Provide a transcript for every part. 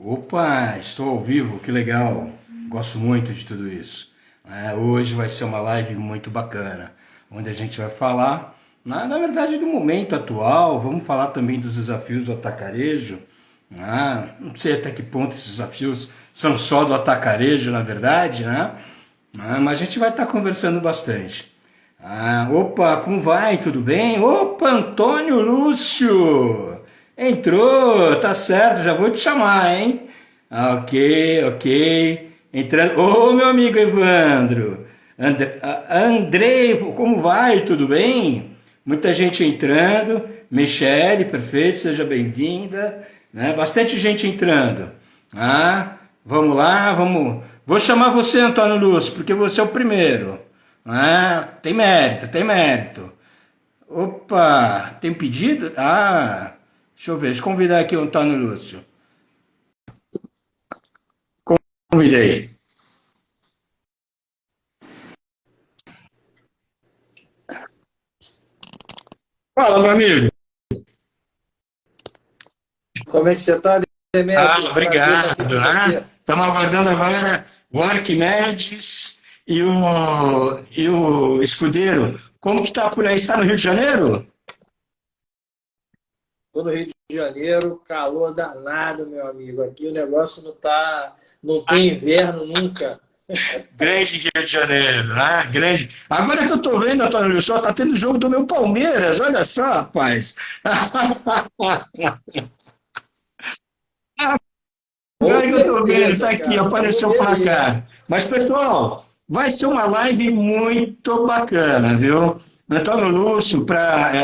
Opa, estou ao vivo, que legal. Gosto muito de tudo isso. Hoje vai ser uma live muito bacana, onde a gente vai falar, na verdade, do momento atual. Vamos falar também dos desafios do atacarejo. Não sei até que ponto esses desafios são só do atacarejo, na verdade, né? Mas a gente vai estar conversando bastante. Opa, como vai? Tudo bem? Opa, Antônio Lúcio! Entrou, tá certo, já vou te chamar, hein? Ok, ok. Entrando. Ô, meu amigo Evandro! Andrei, como vai? Tudo bem? Muita gente entrando. Michele, perfeito, seja bem-vinda. Né? Bastante gente entrando. Vamos lá, vamos. Vou chamar você, Antônio Lúcio, porque você é o primeiro. Tem mérito, tem mérito. Opa, tem pedido? Deixa eu ver, deixa eu convidar aqui o Antônio Lúcio. Convidei. Fala, meu amigo. Como é que você está, Demetrio? Prazer estar aqui Obrigado. com você. Estamos aguardando agora o Arquimedes e o Escudeiro. Como que está por aí? Está no Rio de Janeiro? Estou no Rio de Janeiro, calor danado, meu amigo. Aqui o negócio não tem inverno nunca. Grande Rio de Janeiro, né? Grande. Agora que eu tô vendo, Antônio Lúcio, tá tendo jogo do meu Palmeiras, olha só, rapaz. Com Agora que eu tô vendo, tá certeza, aqui, cara. Vamos apareceu o ver aí, hein? placar. Mas, pessoal, vai ser uma live muito bacana, viu? Antônio Lúcio,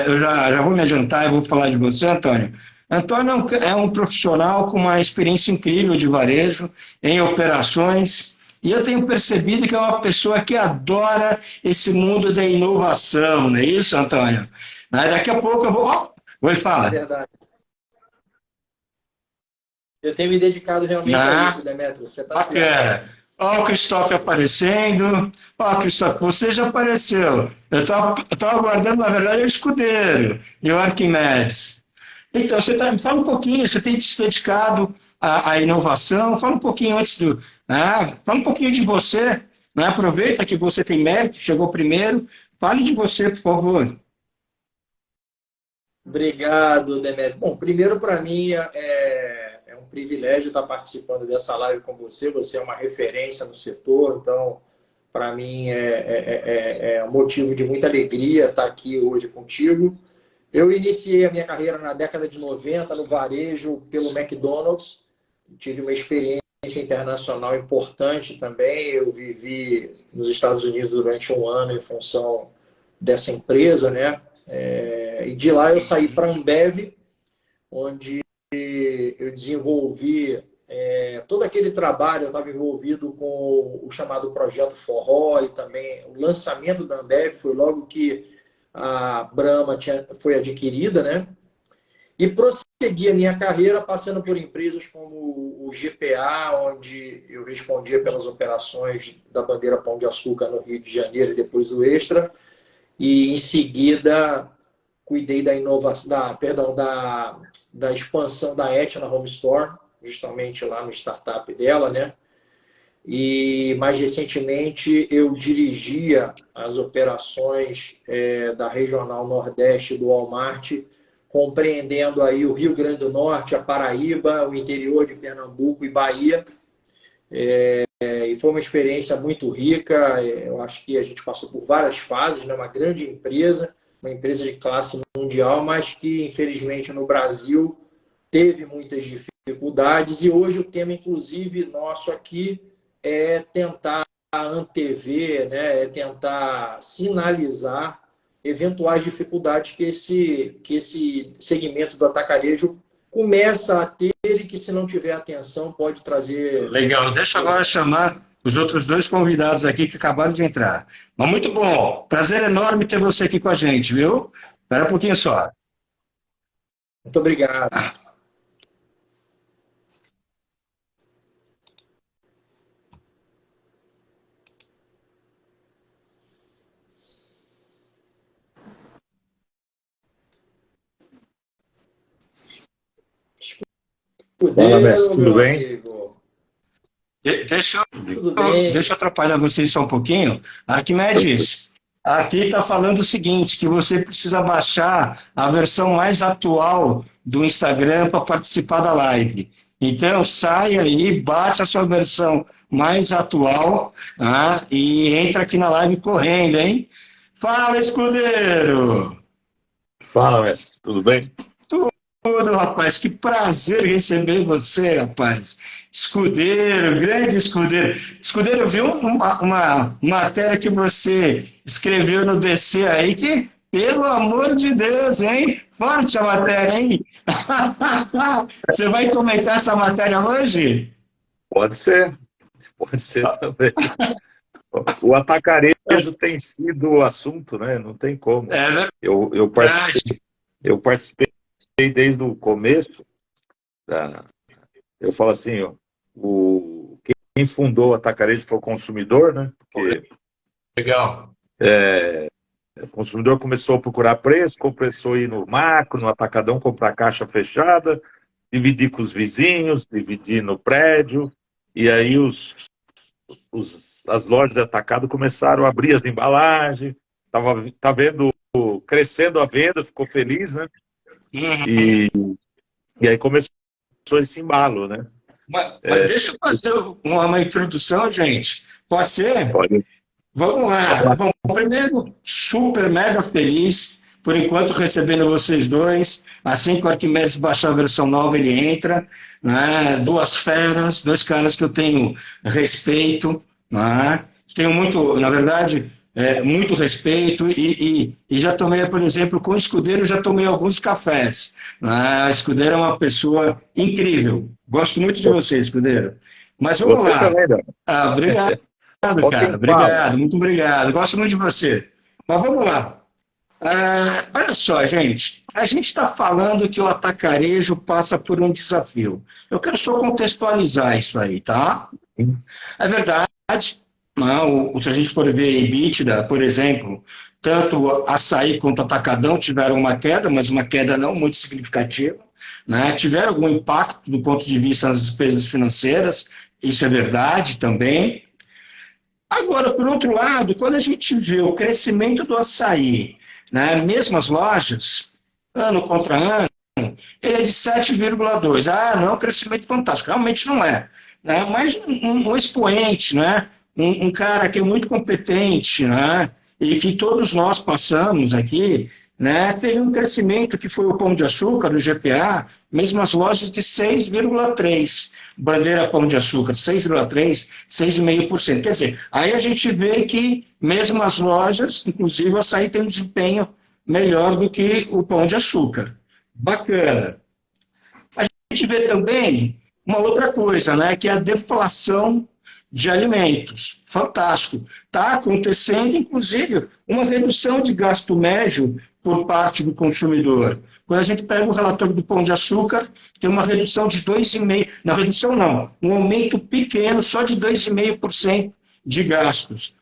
eu já vou me adiantar e vou falar de você, Antônio. Antônio é um profissional com uma experiência incrível de varejo, em operações, e eu tenho percebido que é uma pessoa que adora esse mundo da inovação, não é isso, Antônio? Daqui a pouco eu vou. Oi, É fala. verdade. Eu tenho me dedicado realmente a Ah, isso, Demetrio. Você está certo. bacana. Ó, o Cristóvão aparecendo. Ó, Cristóvão, você já apareceu. Eu tô aguardando, na verdade, o Escudeiro e o Arquimedes. Então, fala um pouquinho, você tem se dedicado à inovação, fala um pouquinho fala um pouquinho de você, né? Aproveita que você tem mérito, chegou primeiro, fale de você, por favor. Obrigado, Demetrio. Bom, primeiro para mim é um privilégio estar participando dessa live com você. Você é uma referência no setor, então para mim é um motivo de muita alegria estar aqui hoje contigo. Eu iniciei a minha carreira na década de 90 no varejo pelo McDonald's. Tive uma experiência internacional importante também. Eu vivi nos Estados Unidos durante um ano em função dessa empresa, né? E de lá eu saí para a Ambev, onde eu desenvolvi todo aquele trabalho. Eu estava envolvido com o chamado Projeto Forró e também o lançamento da Ambev. Foi logo que a Brahma foi adquirida, né? E prossegui a minha carreira passando por empresas como o GPA, onde eu respondia pelas operações da bandeira Pão de Açúcar no Rio de Janeiro e depois do Extra. E em seguida cuidei da inovação, da expansão da Etna Home Store, justamente lá no startup dela, né? E mais recentemente eu dirigia as operações da Regional Nordeste do Walmart, compreendendo aí o Rio Grande do Norte, a Paraíba, o interior de Pernambuco e Bahia. E foi uma experiência muito rica. Eu acho que a gente passou por várias fases, né? Uma grande empresa, uma empresa de classe mundial, mas que infelizmente no Brasil teve muitas dificuldades. E hoje o tema, inclusive, nosso aqui é tentar antever, né? É tentar sinalizar eventuais dificuldades que esse segmento do atacarejo começa a ter e que, se não tiver atenção, pode trazer Legal, deixa eu agora chamar os outros dois convidados aqui que acabaram de entrar. Mas muito bom, prazer enorme ter você aqui com a gente, viu? Espera um pouquinho só. Muito obrigado. Fala, mestre, Escudeiro, tudo meu bem? amigo. Deixa, Tudo bem? deixa eu atrapalhar vocês só um pouquinho. Arquimedes, aqui está falando o seguinte, que você precisa baixar a versão mais atual do Instagram para participar da live. Então, sai aí, baixa a sua versão mais atual, e entra aqui na live correndo, hein? Fala, escudeiro! Fala, mestre, tudo bem? Tudo, rapaz, que prazer receber você, rapaz. Escudeiro, grande escudeiro. Escudeiro, eu vi uma matéria que você escreveu no DC aí, que, pelo amor de Deus, hein? Forte a matéria, hein? Você vai comentar essa matéria hoje? Pode ser, pode ser também. O atacarejo tem sido o assunto, né? Não tem como. É Eu participei, verdade. eu participei desde o começo. Eu falo assim, ó, quem fundou o atacarejo foi o consumidor, né? Porque Legal. o consumidor começou a procurar preço, começou a ir no macro, no atacadão, comprar caixa fechada, dividir com os vizinhos, dividir no prédio, e aí as lojas de atacado começaram a abrir as embalagens, tá vendo crescendo a venda, ficou feliz, né? Uhum. E aí começou esse embalo, né? Mas deixa eu fazer uma introdução, gente. Pode ser? Pode Vamos lá. falar. Bom, primeiro, super mega feliz, por enquanto recebendo vocês dois. Assim que o Arquimedes baixar a versão nova, ele entra. Né? Duas feras, dois caras que eu tenho respeito. Né? Tenho muito, na verdade, muito respeito e já tomei, por exemplo, com o Escudeiro, já tomei alguns cafés. Né? O Escudeiro é uma pessoa incrível. Gosto muito de você, Escudeiro. Mas vamos Você lá. também, né? Obrigado. Obrigado, Só cara. quem fala. Obrigado, muito obrigado. Gosto muito de você. Mas vamos lá. Olha só, gente. A gente está falando que o atacarejo passa por um desafio. Eu quero só contextualizar isso aí, tá? É verdade. Não, se a gente for ver EBITDA, por exemplo, tanto Açaí quanto Atacadão tiveram uma queda, mas uma queda não muito significativa. Né? Tiveram algum impacto do ponto de vista das despesas financeiras, isso é verdade também. Agora, por outro lado, quando a gente vê o crescimento do açaí, né, mesmo as lojas, ano contra ano, ele é de 7,2. Não é um crescimento fantástico, realmente não é. Né? Mas um expoente, né? Um cara que é muito competente, né? E que todos nós passamos aqui, né? Teve um crescimento que foi o Pão de Açúcar, o GPA, mesmo as lojas de 6,3%. Bandeira Pão de Açúcar, 6,3%, 6,5%. Quer dizer, aí a gente vê que mesmo as lojas, inclusive o açaí tem um desempenho melhor do que o Pão de Açúcar. Bacana. A gente vê também uma outra coisa, né, que é a deflação de alimentos. Fantástico. Está acontecendo, inclusive, uma redução de gasto médio por parte do consumidor. Quando a gente pega o relatório do Pão de Açúcar, tem uma redução de 2,5%. Não, redução não, um aumento pequeno, só de 2,5% de gastos.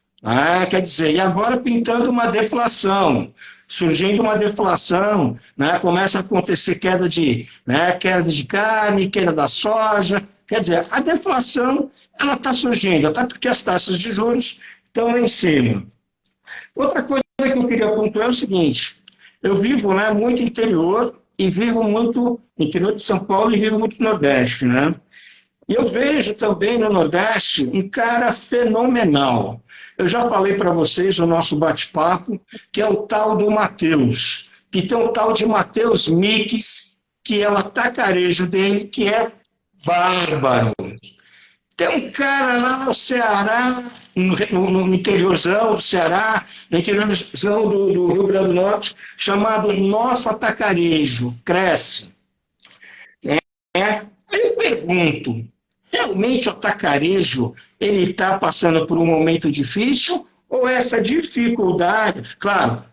Quer dizer, e agora pintando uma deflação, surgindo uma deflação, né, começa a acontecer queda de carne, queda da soja, quer dizer, a deflação ela está surgindo, até porque as taxas de juros estão lá em cima. Outra coisa que eu queria pontuar é o seguinte, eu vivo, né, muito interior e vivo muito interior de São Paulo e vivo muito no Nordeste, né? E eu vejo também no Nordeste um cara fenomenal. Eu já falei para vocês no nosso bate-papo, que é o tal do Matheus, que tem um tal de Matheus Mix, que é o atacarejo dele, que é bárbaro. Tem um cara lá no Ceará, no interiorzão do Ceará, no interiorzão do Rio Grande do Norte, chamado Nosso Atacarejo, Cresce. Aí eu pergunto, realmente o atacarejo ele está passando por um momento difícil ou essa dificuldade, claro,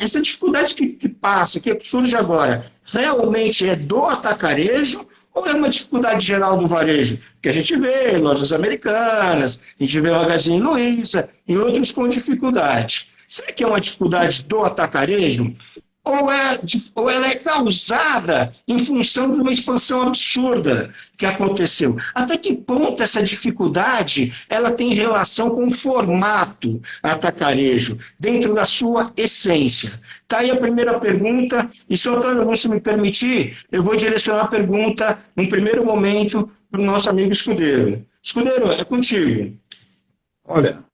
essa dificuldade que passa, que surge agora, realmente é do atacarejo ou é uma dificuldade geral do varejo? Que a gente vê lojas americanas, a gente vê Magazine Luiza e outros com dificuldade. Será que é uma dificuldade do atacarejo? ou ela é causada em função de uma expansão absurda que aconteceu? Até que ponto essa dificuldade ela tem relação com o formato atacarejo, dentro da sua essência? Está aí a primeira pergunta, e se o Antônio Lúcio me permitir, eu vou direcionar a pergunta, num primeiro momento, para o nosso amigo Escudeiro. Escudeiro, é contigo. Olha,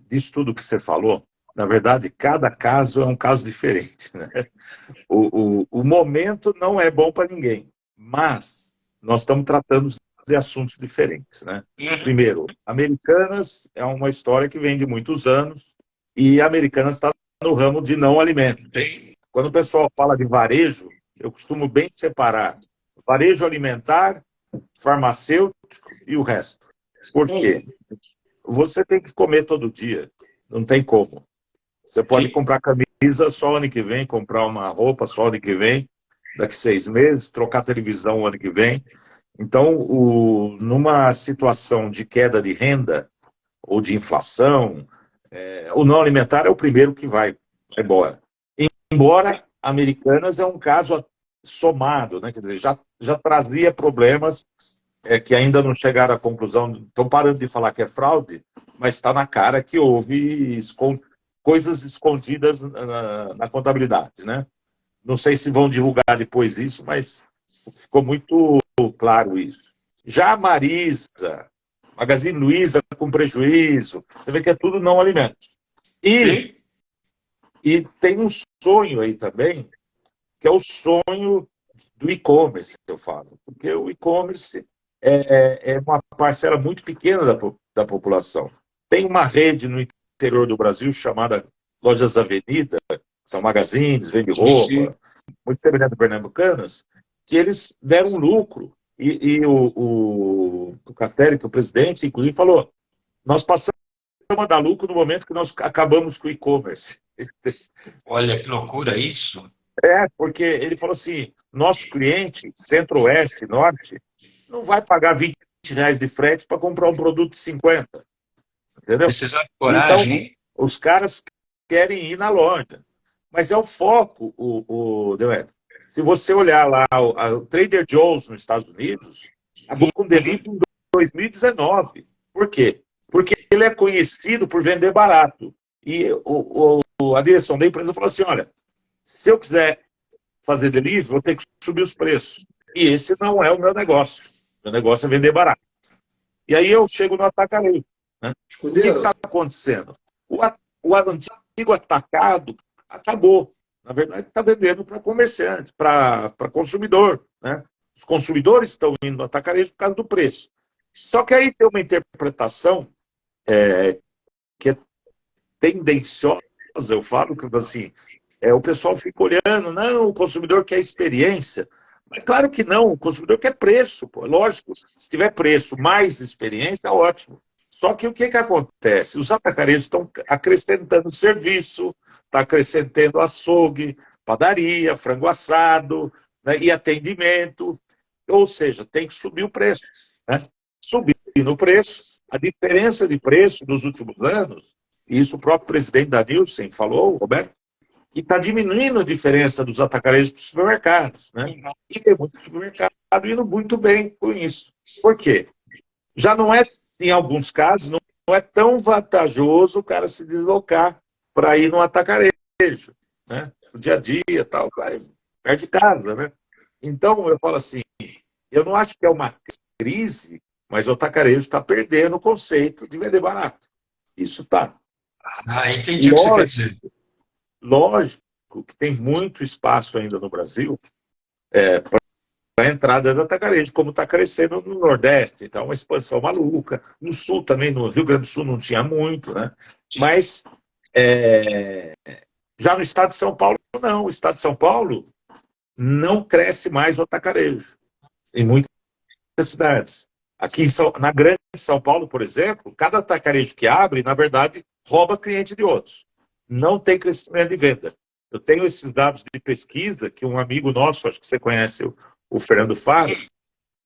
disso tudo que você falou, na verdade, cada caso é um caso diferente, né? O momento não é bom para ninguém, mas nós estamos tratando de assuntos diferentes, né? Primeiro, Americanas é uma história que vem de muitos anos e Americanas está no ramo de não alimento. Quando o pessoal fala de varejo, eu costumo bem separar varejo alimentar, farmacêutico e o resto. Por quê? Você tem que comer todo dia, não tem como. Você pode comprar camisa só ano que vem, comprar uma roupa só ano que vem, daqui 6 meses, trocar televisão ano que vem. Então, numa situação de queda de renda ou de inflação, o não alimentar é o primeiro que vai embora. Embora Americanas é um caso somado, né? Quer dizer, já trazia problemas que ainda não chegaram à conclusão, estão parando de falar que é fraude, mas está na cara que houve coisas escondidas na contabilidade, né? Não sei se vão divulgar depois isso, mas ficou muito claro isso. Já a Marisa, Magazine Luiza com prejuízo, você vê que é tudo não alimentos. E tem um sonho aí também, que é o sonho do e-commerce, que eu falo. Porque o e-commerce é uma parcela muito pequena da população. Tem uma rede no interior do Brasil chamada Lojas Avenida, são magazines, vende roupa, muito semelhante a Pernambucanas, que eles deram lucro. E o Castelli, que é o presidente, inclusive, falou: nós passamos a dar lucro no momento que nós acabamos com o e-commerce. Olha que loucura isso. Porque ele falou assim, nosso cliente, centro-oeste, norte, não vai pagar R$20 de frete para comprar um produto de 50. Entendeu? Precisa de coragem, então, hein? Os caras querem ir na loja. Mas é o foco, Demetrio. Se você olhar lá, o Trader Joe's nos Estados Unidos, acabou com delivery em 2019. Por quê? Porque ele é conhecido por vender barato. E a direção da empresa falou assim, olha, se eu quiser fazer delivery, vou ter que subir os preços. E esse não é o meu negócio. Meu negócio é vender barato. E aí eu chego no atacarejo. Né? O que está acontecendo? O antigo atacado acabou. Na verdade, está vendendo para comerciante, para consumidor. Né? Os consumidores estão indo no atacarejo por causa do preço. Só que aí tem uma interpretação que é tendenciosa, eu falo, que assim, o pessoal fica olhando, não, o consumidor quer experiência. Mas claro que não, o consumidor quer preço. Pô. Lógico, se tiver preço mais experiência, ótimo. Só que o que acontece? Os atacarejos estão acrescentando serviço, está acrescentando açougue, padaria, frango assado, né, e atendimento. Ou seja, tem que subir o preço. Né? Subindo o preço, a diferença de preço dos últimos anos, e isso o próprio presidente da Nielsen falou, Roberto, que está diminuindo a diferença dos atacarejos para os supermercados. Né? E tem muito supermercado indo muito bem com isso. Por quê? Já não é, em alguns casos, não é tão vantajoso o cara se deslocar para ir no atacarejo. Né? No dia a dia, tal, perto de casa. Né? Então, eu falo assim, eu não acho que é uma crise, mas o atacarejo está perdendo o conceito de vender barato. Isso está. Entendi o que você quer dizer. Lógico que tem muito espaço ainda no Brasil para a entrada do atacarejo, como está crescendo no Nordeste. Então, é uma expansão maluca. No Sul também, no Rio Grande do Sul não tinha muito, né? Mas já no estado de São Paulo, não. O estado de São Paulo não cresce mais o atacarejo. Em muitas cidades. Aqui na grande São Paulo, por exemplo, cada atacarejo que abre, na verdade, rouba cliente de outros. Não tem crescimento de venda. Eu tenho esses dados de pesquisa que um amigo nosso, acho que você conhece o Fernando Faro,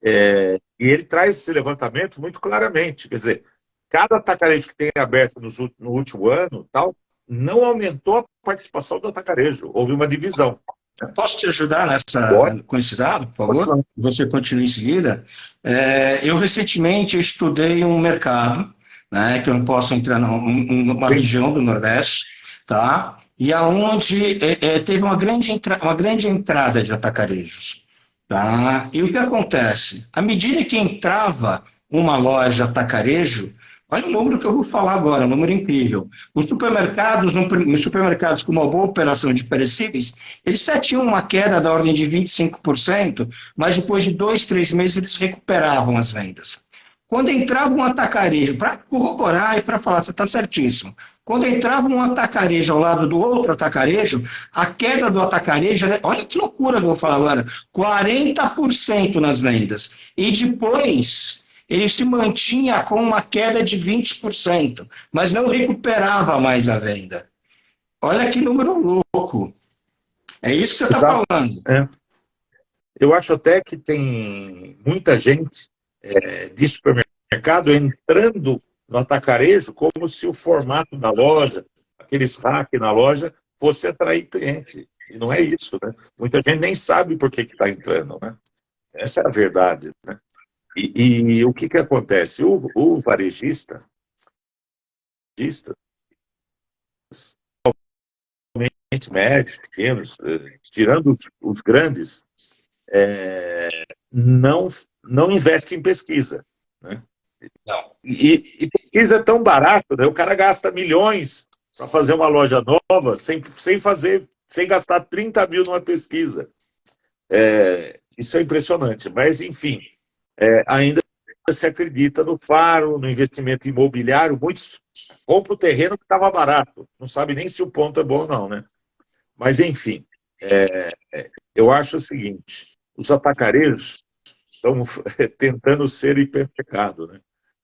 e ele traz esse levantamento muito claramente. Quer dizer, cada atacarejo que tem aberto no último ano, tal, não aumentou a participação do atacarejo, houve uma divisão. Eu posso te ajudar Pode? com esse dado, por Pode favor? falar. Você continua em seguida. Eu recentemente estudei um mercado, né, que eu não posso entrar numa Sim. região do Nordeste, tá? E aonde teve uma grande entrada de atacarejos, tá? E o que acontece? À medida que entrava uma loja atacarejo, olha o número que eu vou falar agora, um número incrível. Os supermercados com uma boa operação de perecíveis, eles já tinham uma queda da ordem de 25%, mas depois de 2, 3 meses eles recuperavam as vendas. Quando entrava um atacarejo, para corroborar e para falar, você está certíssimo, quando entrava um atacarejo ao lado do outro atacarejo, a queda do atacarejo, olha que loucura que eu vou falar agora, 40% nas vendas. E depois ele se mantinha com uma queda de 20%, mas não recuperava mais a venda. Olha que número louco. É isso que você está falando. É. Eu acho até que tem muita gente de supermercado entrando no atacarejo como se o formato da loja, aqueles hacks na loja, fosse atrair cliente. E não é isso, né? Muita gente nem sabe por que está entrando, né? Essa é a verdade, né? E o que acontece? O varejista, médios, pequenos, tirando os grandes, não investe em pesquisa, né? Não. E pesquisa é tão barato, né? O cara gasta milhões para fazer uma loja nova sem gastar 30 mil numa pesquisa. Isso é impressionante, mas enfim, ainda se acredita no faro, no investimento imobiliário. Muitos compram o terreno que estava barato, não sabe nem se o ponto é bom ou não, né? Mas enfim, eu acho o seguinte: os atacarejos estão tentando ser hipermercado, né?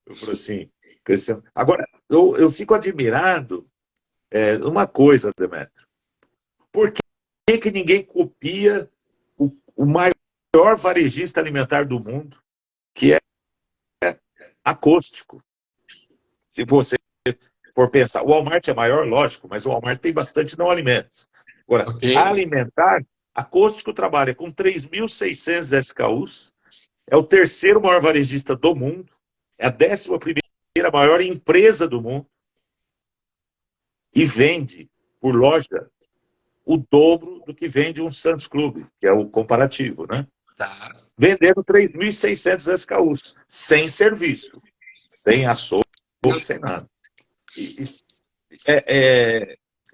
Eu falo assim, crescendo. Agora, eu fico admirado uma coisa, Demetrio. Por que ninguém copia o maior varejista alimentar do mundo, que é Acústico? Se você for pensar, o Walmart é maior, lógico, mas o Walmart tem bastante não alimentos. Agora, Okay. alimentar, Acústico trabalha com 3.600 SKUs, é o terceiro maior varejista do mundo, é a 11ª maior empresa do mundo e vende por loja o dobro do que vende um Sam's Club, que é o comparativo, né? Tá. Vendendo 3.600 SKUs, sem serviço, sem açougue, sem nada. E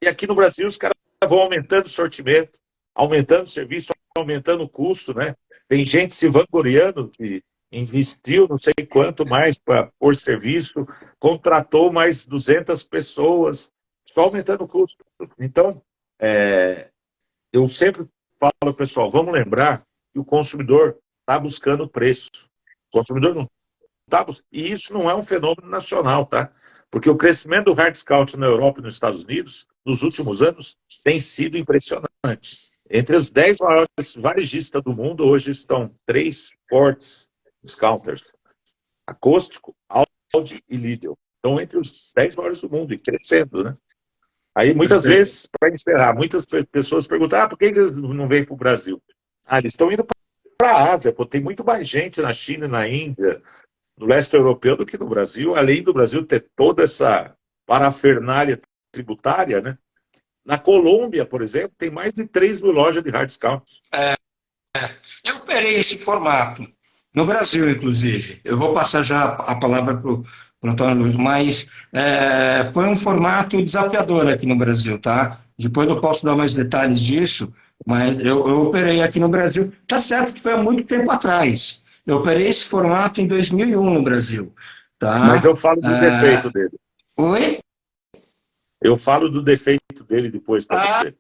aqui no Brasil os caras vão aumentando o sortimento, aumentando o serviço, aumentando o custo, né? Tem gente se vangloriando que investiu não sei quanto mais por serviço, contratou mais 200 pessoas, só aumentando o custo. Então, eu sempre falo, pessoal, vamos lembrar que o consumidor está buscando preço. O consumidor não está buscando. E isso não é um fenômeno nacional, tá? Porque o crescimento do hard discount na Europa e nos Estados Unidos, nos últimos anos, tem sido impressionante. Entre os 10 maiores varejistas do mundo, hoje estão 3 fortes discounters: Acústico, Aldi e Lidl. Estão entre os 10 maiores do mundo e crescendo, né? Aí, muitas vezes, para encerrar, muitas pessoas perguntam: por que eles não vêm para o Brasil? Eles estão indo para a Ásia, pô, tem muito mais gente na China e na Índia, no leste europeu, do que no Brasil, além do Brasil ter toda essa parafernália tributária, né? Na Colômbia, por exemplo, tem mais de 3.000 lojas de hard discount. Eu operei esse formato no Brasil, inclusive. Eu vou passar já a palavra para o Antônio Luiz, mas foi um formato desafiador aqui no Brasil, tá? Depois eu posso dar mais detalhes disso, mas eu operei aqui no Brasil. Tá certo que foi há muito tempo atrás. Eu operei esse formato em 2001 no Brasil, tá? Mas eu falo do defeito dele. Oi? Eu falo do defeito dele depois para você.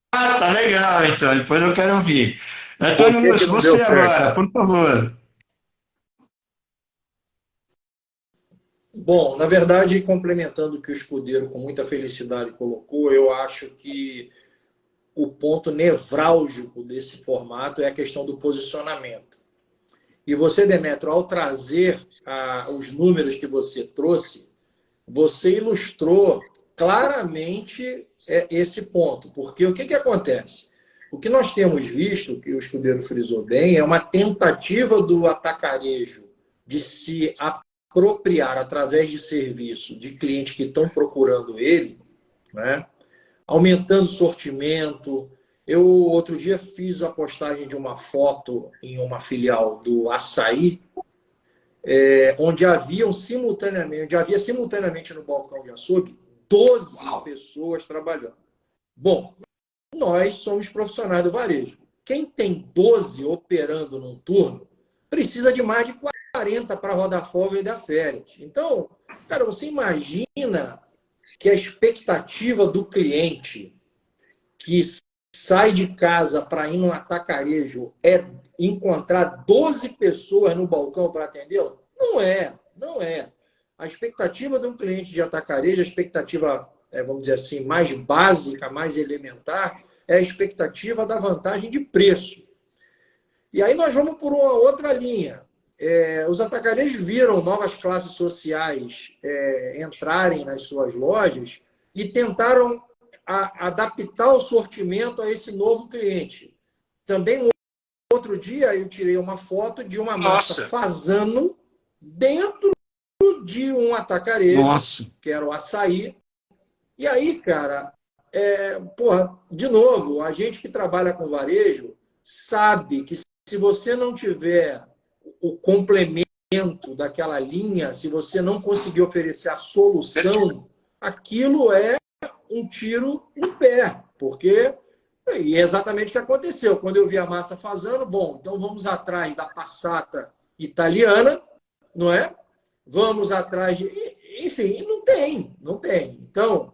Tá legal, então. Depois eu quero ouvir. Antônio Luiz, você agora, por favor. Bom, na verdade, complementando o que o Escudeiro com muita felicidade colocou, eu acho que o ponto nevrálgico desse formato é a questão do posicionamento. E você, Demetrio, ao trazer os números que você trouxe, você ilustrou claramente esse ponto. Porque o que acontece? O que nós temos visto, que o Escudeiro frisou bem, é uma tentativa do atacarejo de se apropriar através de serviço de clientes que estão procurando ele, né? Aumentando o sortimento. Eu, outro dia, fiz a postagem de uma foto em uma filial do Açaí, onde havia simultaneamente no balcão de açougue 12 pessoas trabalhando. Bom, nós somos profissionais do varejo. Quem tem 12 operando num turno, precisa de mais de 40 para rodar folga e dar férias. Então, cara, você imagina que a expectativa do cliente que sai de casa para ir no atacarejo é encontrar 12 pessoas no balcão para atendê-lo? Não é, não é. A expectativa de um cliente de atacarejo, a expectativa, vamos dizer assim, mais básica, mais elementar, é a expectativa da vantagem de preço. E aí nós vamos por uma outra linha. Os atacarejos viram novas classes sociais entrarem nas suas lojas e tentaram adaptar o sortimento a esse novo cliente. Também, outro dia, eu tirei uma foto de uma massa Fasano dentro de um atacarejo, que era o Açaí. E aí, cara, de novo, a gente que trabalha com varejo sabe que se você não tiver o complemento daquela linha, se você não conseguir oferecer a solução, aquilo é um tiro no pé, porque e é exatamente o que aconteceu. Quando eu vi a massa Fasano, bom, então vamos atrás da passata italiana, não é? Vamos atrás de... Enfim, não tem. Então,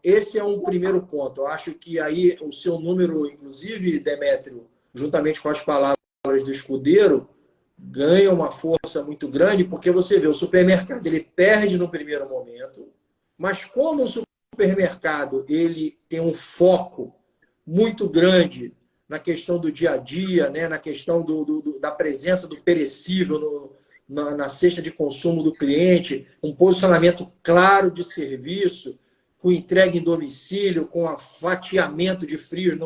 esse é um primeiro ponto. Eu acho que aí o seu número, inclusive, Demétrio, juntamente com as palavras do Escudeiro, ganha uma força muito grande, porque você vê, o supermercado ele perde no primeiro momento, mas como o supermercado ele tem um foco muito grande na questão do dia a dia, né? Na questão da presença do perecível na cesta de consumo do cliente, um posicionamento claro de serviço, com entrega em domicílio, com fatiamento de frios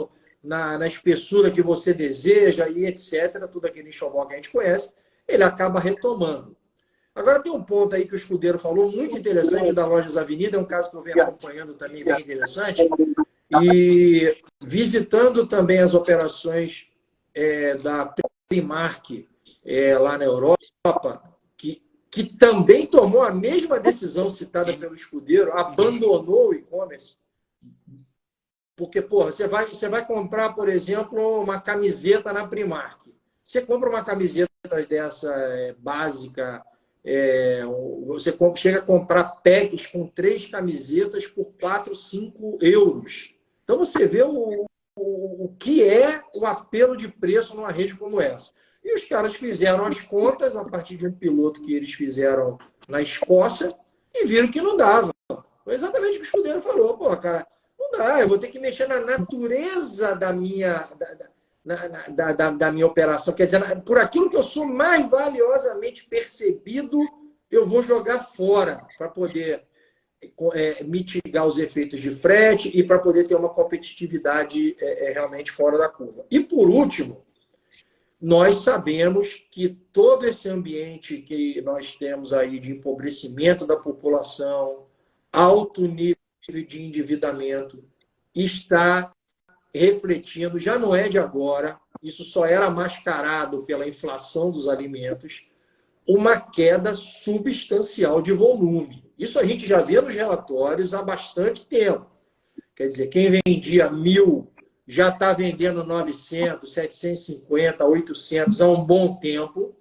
na espessura que você deseja e etc., tudo aquele enxoval que a gente conhece, ele acaba retomando. Agora tem um ponto aí que o Escudeiro falou, muito interessante, da Lojas Avenida, é um caso que eu venho acompanhando também, bem interessante, e visitando também as operações da Primark lá na Europa, que também tomou a mesma decisão citada pelo Escudeiro, abandonou o e-commerce. Porque, porra, você vai comprar, por exemplo, uma camiseta na Primark. Você compra uma camiseta dessa básica, você chega a comprar packs com 3 camisetas por 4, 5 euros. Então, você vê o que é o apelo de preço numa rede como essa. E os caras fizeram as contas a partir de um piloto que eles fizeram na Escócia e viram que não dava. Foi exatamente o que o Escudeiro falou. Pô, cara, não dá, eu vou ter que mexer na natureza da minha operação. Quer dizer, por aquilo que eu sou mais valiosamente percebido, eu vou jogar fora para poder mitigar os efeitos de frete e para poder ter uma competitividade realmente fora da curva. E, por último, nós sabemos que todo esse ambiente que nós temos aí de empobrecimento da população, alto nível de endividamento, está refletindo, já não é de agora, isso só era mascarado pela inflação dos alimentos, uma queda substancial de volume. Isso a gente já vê nos relatórios há bastante tempo. Quer dizer, quem vendia 1.000 já está vendendo 900, 750, 800 há um bom tempo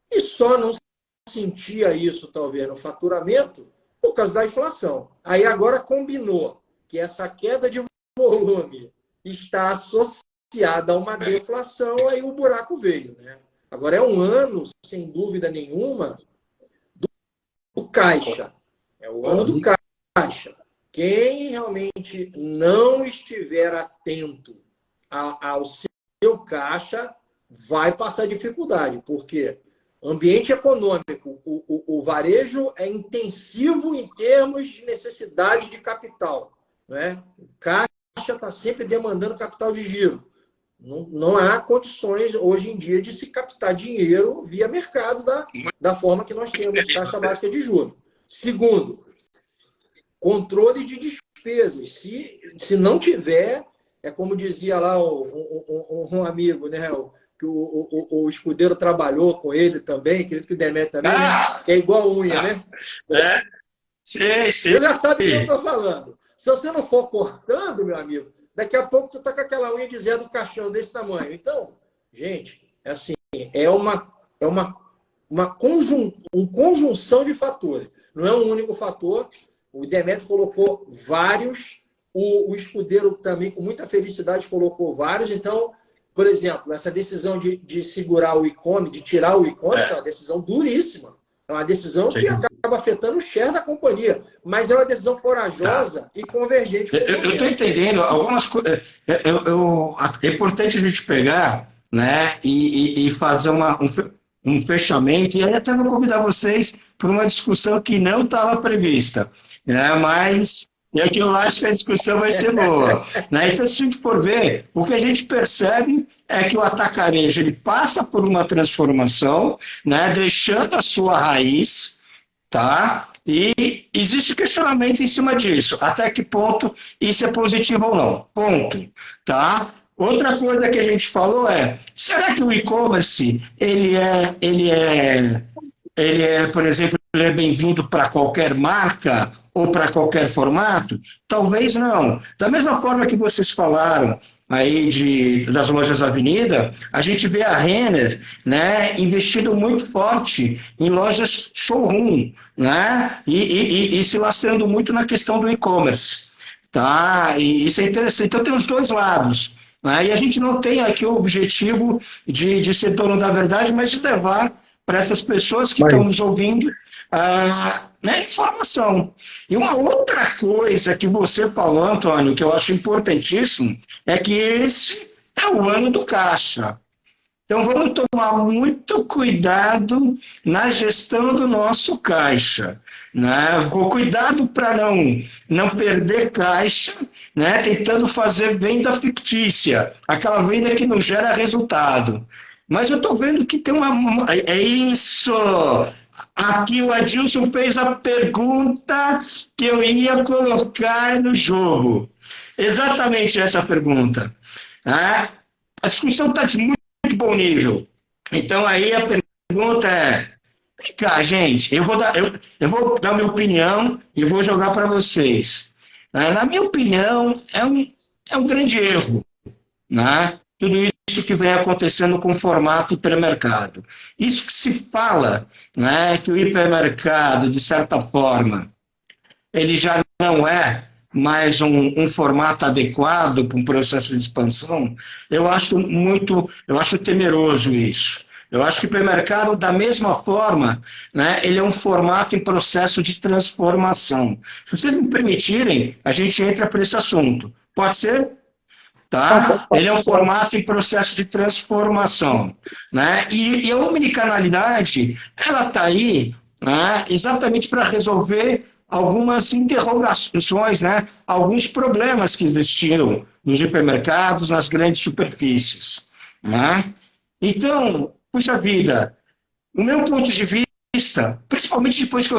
e só não sentia isso, talvez, no faturamento por causa da inflação. Aí agora combinou que essa queda de volume está associada a uma deflação, aí o buraco veio, né? Agora é um ano, sem dúvida nenhuma, do caixa. É o ano do caixa. Quem realmente não estiver atento ao seu caixa vai passar dificuldade. Por quê? Ambiente econômico, o varejo é intensivo em termos de necessidade de capital, né? O caixa está sempre demandando capital de giro. Não há condições hoje em dia de se captar dinheiro via mercado da forma que nós temos taxa básica de juros. Segundo, controle de despesas. Se não tiver, é como dizia lá um amigo, né? Que o escudeiro trabalhou com ele também, acredito que o Demetrio também, né? Que é igual unha, né? É, sim, sim. Você já sabe o que eu estou falando. Se você não for cortando, meu amigo, daqui a pouco tu tá com aquela unha de Zé do Caixão desse tamanho. Então, gente, é assim, uma conjunção de fatores. Não é um único fator. O Demetrio colocou vários, o escudeiro também, com muita felicidade, colocou vários. Então, por exemplo, essa decisão de segurar o e-commerce, de tirar o e-commerce, é uma decisão duríssima. É uma decisão que acaba afetando o share da companhia, mas é uma decisão corajosa e convergente. Eu estou entendendo algumas coisas. É importante a gente pegar, né, e fazer um fechamento, e aí até vou convidar vocês para uma discussão que não estava prevista, né, mas é que eu acho que a discussão vai ser boa. Né? Então, se a gente for ver, o que a gente percebe é que o atacarejo ele passa por uma transformação, né, deixando a sua raiz, tá? E existe questionamento em cima disso. Até que ponto isso é positivo ou não? Ponto. Tá? Outra coisa que a gente falou é, será que o e-commerce, por exemplo, ele é bem-vindo para qualquer marca ou para qualquer formato? Talvez não. Da mesma forma que vocês falaram aí das lojas Avenida, a gente vê a Renner, né, investindo muito forte em lojas showroom, né, e se laçando muito na questão do e-commerce. Tá? E isso é interessante. Então tem os dois lados. Né? E a gente não tem aqui o objetivo de ser dono da verdade, mas de levar para essas pessoas que estão nos ouvindo né, informação. E uma outra coisa que você falou, Antônio, que eu acho importantíssimo, é que esse é o ano do caixa. Então vamos tomar muito cuidado na gestão do nosso caixa. Né? Cuidado para não perder caixa, né? Tentando fazer venda fictícia, aquela venda que não gera resultado. Mas eu estou vendo que tem é isso! Aqui o Adilson fez a pergunta que eu ia colocar no jogo. Exatamente essa pergunta. Tá? A discussão está de muito bom nível. Então aí a pergunta é, vem cá, gente, eu vou dar minha opinião e vou jogar para vocês. Na minha opinião, é um grande erro. Né? Tudo isso que vem acontecendo com o formato hipermercado. Isso que se fala, né, que o hipermercado, de certa forma, ele já não é mais um formato adequado para um processo de expansão, eu acho temeroso isso. Eu acho que o hipermercado, da mesma forma, né, ele é um formato em processo de transformação. Se vocês me permitirem, a gente entra para esse assunto. Pode ser? Tá? Ele é um formato em processo de transformação. Né? E a omnicanalidade, ela está aí, né, exatamente para resolver algumas interrogações, né, alguns problemas que existiam nos hipermercados, nas grandes superfícies. Né? Então, puxa vida, o meu ponto de vista, principalmente depois que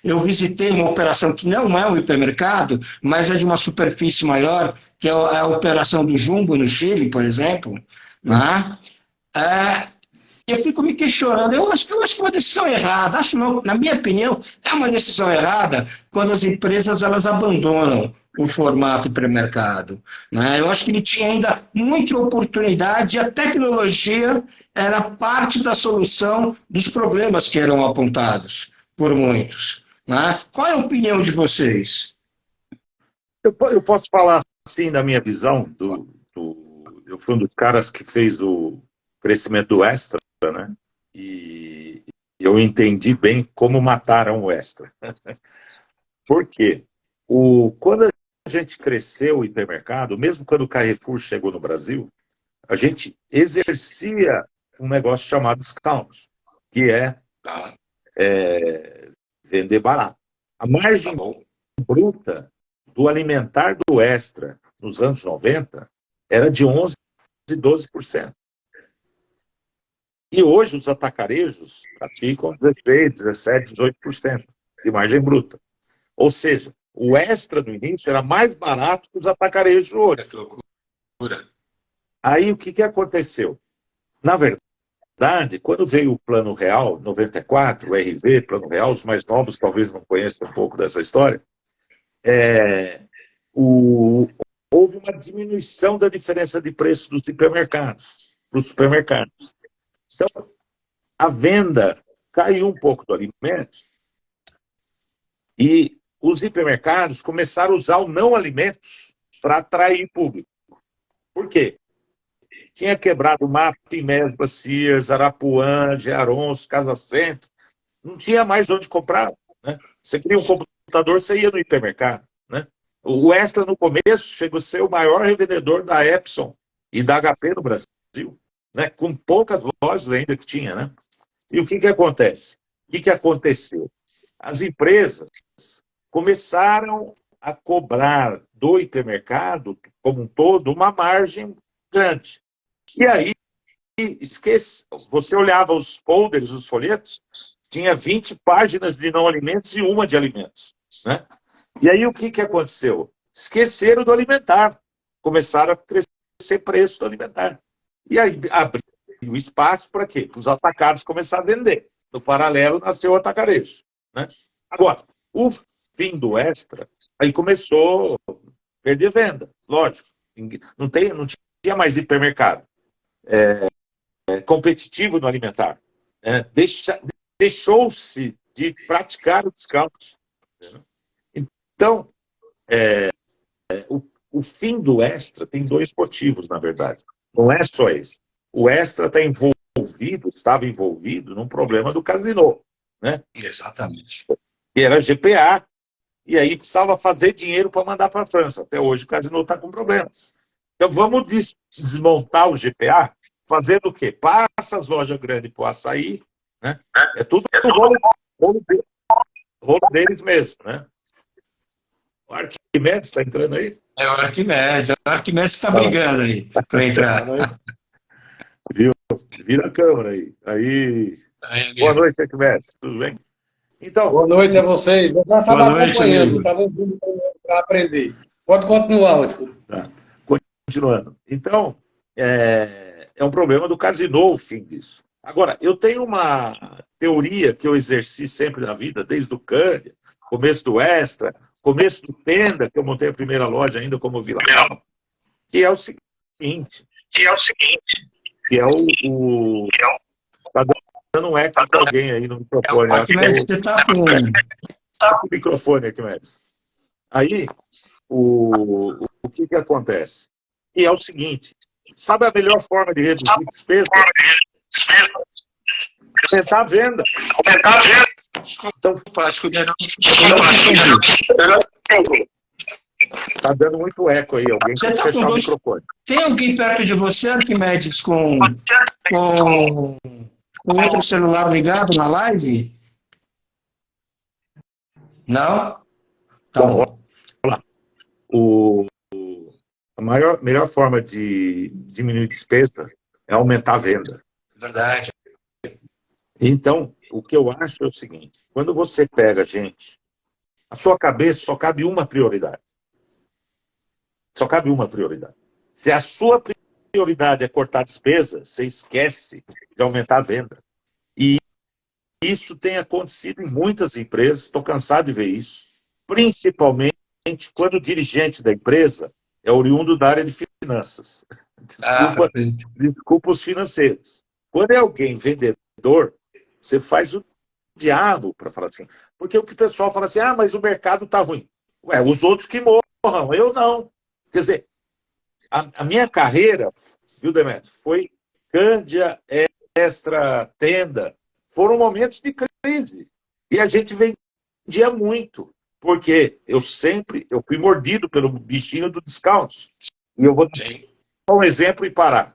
eu visitei uma operação que não é um hipermercado, mas é de uma superfície maior, que é a operação do Jumbo no Chile, por exemplo, né? Eu fico me questionando, eu acho que é uma decisão errada, na minha opinião, é uma decisão errada quando as empresas elas abandonam o formato hipermercado. Né? Eu acho que ele tinha ainda muita oportunidade e a tecnologia era parte da solução dos problemas que eram apontados por muitos. Né? Qual é a opinião de vocês? Eu posso falar assim da minha visão. Eu fui um dos caras que fez o crescimento do Extra, né? E eu entendi bem como mataram o Extra. Por quê? Quando a gente cresceu o hipermercado, mesmo quando o Carrefour chegou no Brasil, a gente exercia um negócio chamado discount, que é, Tá, vender barato. A margem bom. bruta do alimentar do Extra nos anos 90 era de 11% e 12%. E hoje os atacarejos praticam 16%, 17%, 18% de margem bruta. Ou seja, o Extra no início era mais barato que os atacarejos hoje. Que loucura. Aí o que aconteceu? Na verdade, quando veio o Plano Real, 94, o RV, Plano Real, os mais novos talvez não conheçam um pouco dessa história, houve uma diminuição da diferença de preço dos supermercados, para os supermercados. Então, a venda caiu um pouco do alimento e os hipermercados começaram a usar o não alimentos para atrair público. Por quê? Tinha quebrado o MAP, Mesbla, Sears, Arapuã, Gearonço, Casa Centro. Não tinha mais onde comprar. Né? Você queria um computador, você ia no hipermercado. Né? O Extra, no começo, chegou a ser o maior revendedor da Epson e da HP no Brasil, né? Com poucas lojas ainda que tinha. Né? E o que acontece? O que aconteceu? As empresas começaram a cobrar do hipermercado, como um todo, uma margem grande. E aí, você olhava os folders, os folhetos, tinha 20 páginas de não alimentos e uma de alimentos. Né? E aí, o que aconteceu? Esqueceram do alimentar. Começaram a crescer preço do alimentar. E aí, abriu o espaço para quê? Para os atacados começarem a vender. No paralelo, nasceu o atacarejo. Né? Agora, o fim do Extra, aí começou a perder venda. Lógico. Não tinha mais hipermercado competitivo no alimentar. Deixou-se de praticar o discount. Então, o fim do Extra tem dois motivos, na verdade. Não é só esse. O Extra estava envolvido num problema do Casino. Né? Exatamente. Que era GPA, e aí precisava fazer dinheiro para mandar para a França. Até hoje o Casino está com problemas. Então vamos desmontar o GPA, fazendo o quê? Passa as lojas grandes para o açaí, né? É tudo rolo deles mesmo. Né? O Arquimedes está entrando aí? É o Arquimedes está brigando aí para entrar. Viu? Vira a câmera aí. Boa noite, Arquimedes. Tudo bem? Então, boa noite a vocês. Eu já estava acompanhando, estava ouvindo para aprender. Pode continuar, Oscar. Tá. Continuando. Então, é um problema do Casino o fim disso. Agora, eu tenho uma teoria que eu exerci sempre na vida, desde o Cândia, começo do Extra, começo do Tenda, que eu montei a primeira loja ainda como Vila Real, que é o seguinte, que é o tá dando um eco para alguém aí no microfone. Arquimedes, você está com o microfone, Arquimedes. Aí, o que acontece? E é o seguinte, sabe a melhor forma de reduzir despesa? Aumentar a venda. Então, está dando muito eco aí, alguém tem que fechar o microfone. Tem alguém perto de você, Arquimedes, com outro celular ligado na live? Não? Tá bom. Vamos lá. A melhor forma de diminuir despesa é aumentar a venda. Verdade. Então, o que eu acho é o seguinte, quando você pega, gente, a sua cabeça só cabe uma prioridade. Só cabe uma prioridade. Se a sua prioridade é cortar despesa, você esquece de aumentar a venda. E isso tem acontecido em muitas empresas, estou cansado de ver isso, principalmente quando o dirigente da empresa é oriundo da área de finanças. Desculpa os financeiros. Quando é alguém vendedor, você faz o diabo para falar assim. Porque o que o pessoal fala assim, mas o mercado está ruim. Ué, os outros que morram, eu não. Quer dizer, a minha carreira, viu, Demetrio, foi Cândia, Extra, Tenda. Foram momentos de crise. E a gente vendia muito. Porque eu fui mordido pelo bichinho do discount. E eu vou dar um exemplo e parar.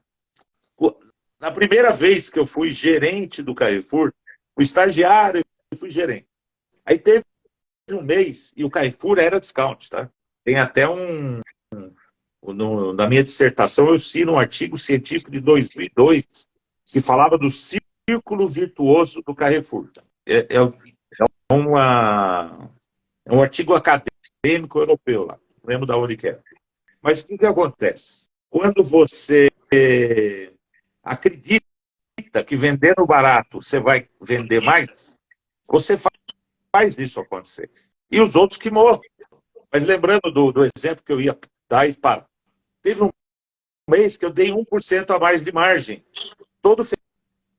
Na primeira vez que eu fui gerente do Carrefour, fui estagiário e fui gerente. Aí teve um mês e o Carrefour era discount, tá? Tem até na minha dissertação eu cito um artigo científico de 2002 que falava do círculo virtuoso do Carrefour. É um artigo acadêmico europeu lá, não lembro da onde que é. Mas o que acontece? Quando você acredita que vendendo barato você vai vender mais, você faz isso acontecer. E os outros que morram. Mas lembrando do exemplo que eu ia dar e para. Teve um mês que eu dei 1% a mais de margem. Todo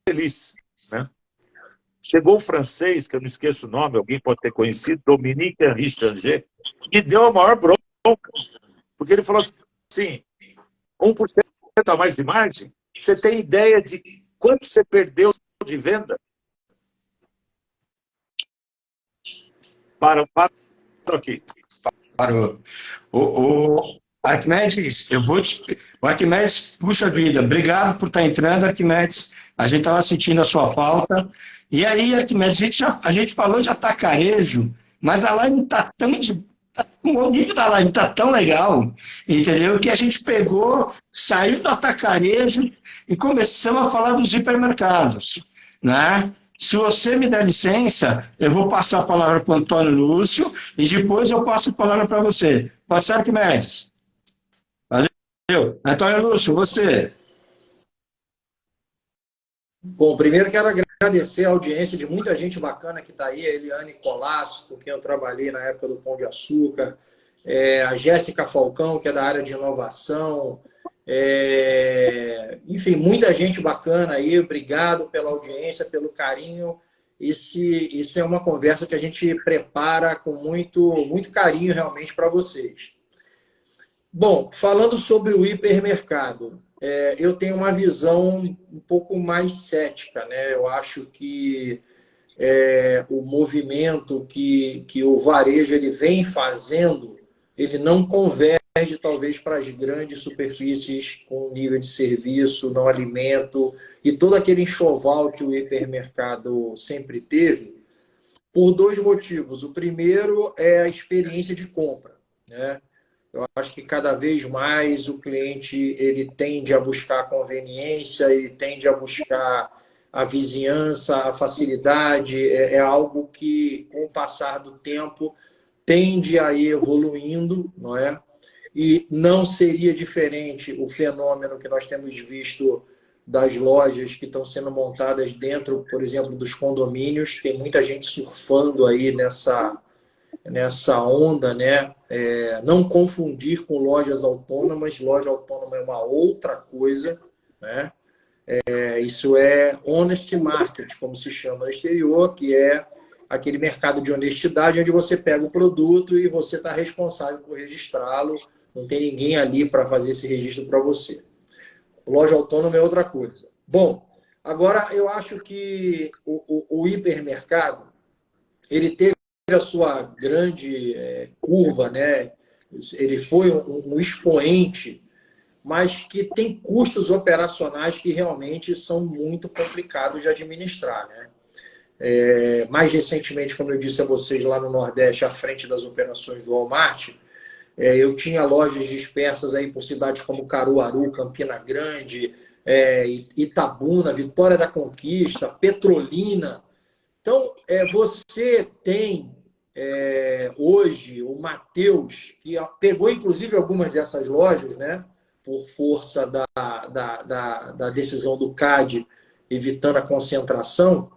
feliz. Né? Chegou um francês, que eu não esqueço o nome, alguém pode ter conhecido, Dominique Henri Changer, e deu a maior bronca. Porque ele falou assim, 1% a mais de margem? Você tem ideia de quanto você perdeu de venda? Para aqui. Parou. O Arquimedes, o Arquimedes, puxa vida, obrigado por estar entrando, Arquimedes. A gente estava sentindo a sua falta. E aí, Arquimedes, a gente falou de atacarejo, mas a live está o nível da live está tão legal, entendeu? Que a gente pegou, saiu do atacarejo e começamos a falar dos hipermercados, né? Se você me der licença, eu vou passar a palavra para o Antônio Lúcio e depois eu passo a palavra para você. Pode ser, Arquimedes? Valeu. Antônio Lúcio, você. Bom, primeiro quero agradecer a audiência de muita gente bacana que está aí, a Eliane Colasso, com quem eu trabalhei na época do Pão de Açúcar, a Jéssica Falcão, que é da área de inovação, enfim, muita gente bacana aí, obrigado pela audiência, pelo carinho. Isso é uma conversa que a gente prepara com muito carinho realmente para vocês. Bom, falando sobre o hipermercado, eu tenho uma visão um pouco mais cética, né? Eu acho que o movimento que o varejo ele vem fazendo, ele não converge talvez para as grandes superfícies com nível de serviço, não alimento e todo aquele enxoval que o hipermercado sempre teve, por dois motivos. O primeiro é a experiência de compra, né? Eu acho que cada vez mais o cliente ele tende a buscar a conveniência, ele tende a buscar a vizinhança, a facilidade. É algo que, com o passar do tempo, tende a ir evoluindo, não é? E não seria diferente o fenômeno que nós temos visto das lojas que estão sendo montadas dentro, por exemplo, dos condomínios. Tem muita gente surfando aí nessa onda, né? Não confundir com lojas autônomas. Loja autônoma é uma outra coisa, né? Isso é honest market, como se chama no exterior, que é aquele mercado de honestidade onde você pega o produto e você está responsável por registrá-lo. Não tem ninguém ali para fazer esse registro para você. Loja autônoma é outra coisa. Bom, agora eu acho que o hipermercado ele teve a sua grande curva, né? Ele foi um expoente, mas que tem custos operacionais que realmente são muito complicados de administrar, né? Mais recentemente, como eu disse a vocês, lá no Nordeste, à frente das operações do Walmart, eu tinha lojas dispersas aí por cidades como Caruaru, Campina Grande, Itabuna, Vitória da Conquista, Petrolina. Então, você tem hoje o Matheus, que pegou inclusive algumas dessas lojas, né, por força da decisão do CAD, evitando a concentração,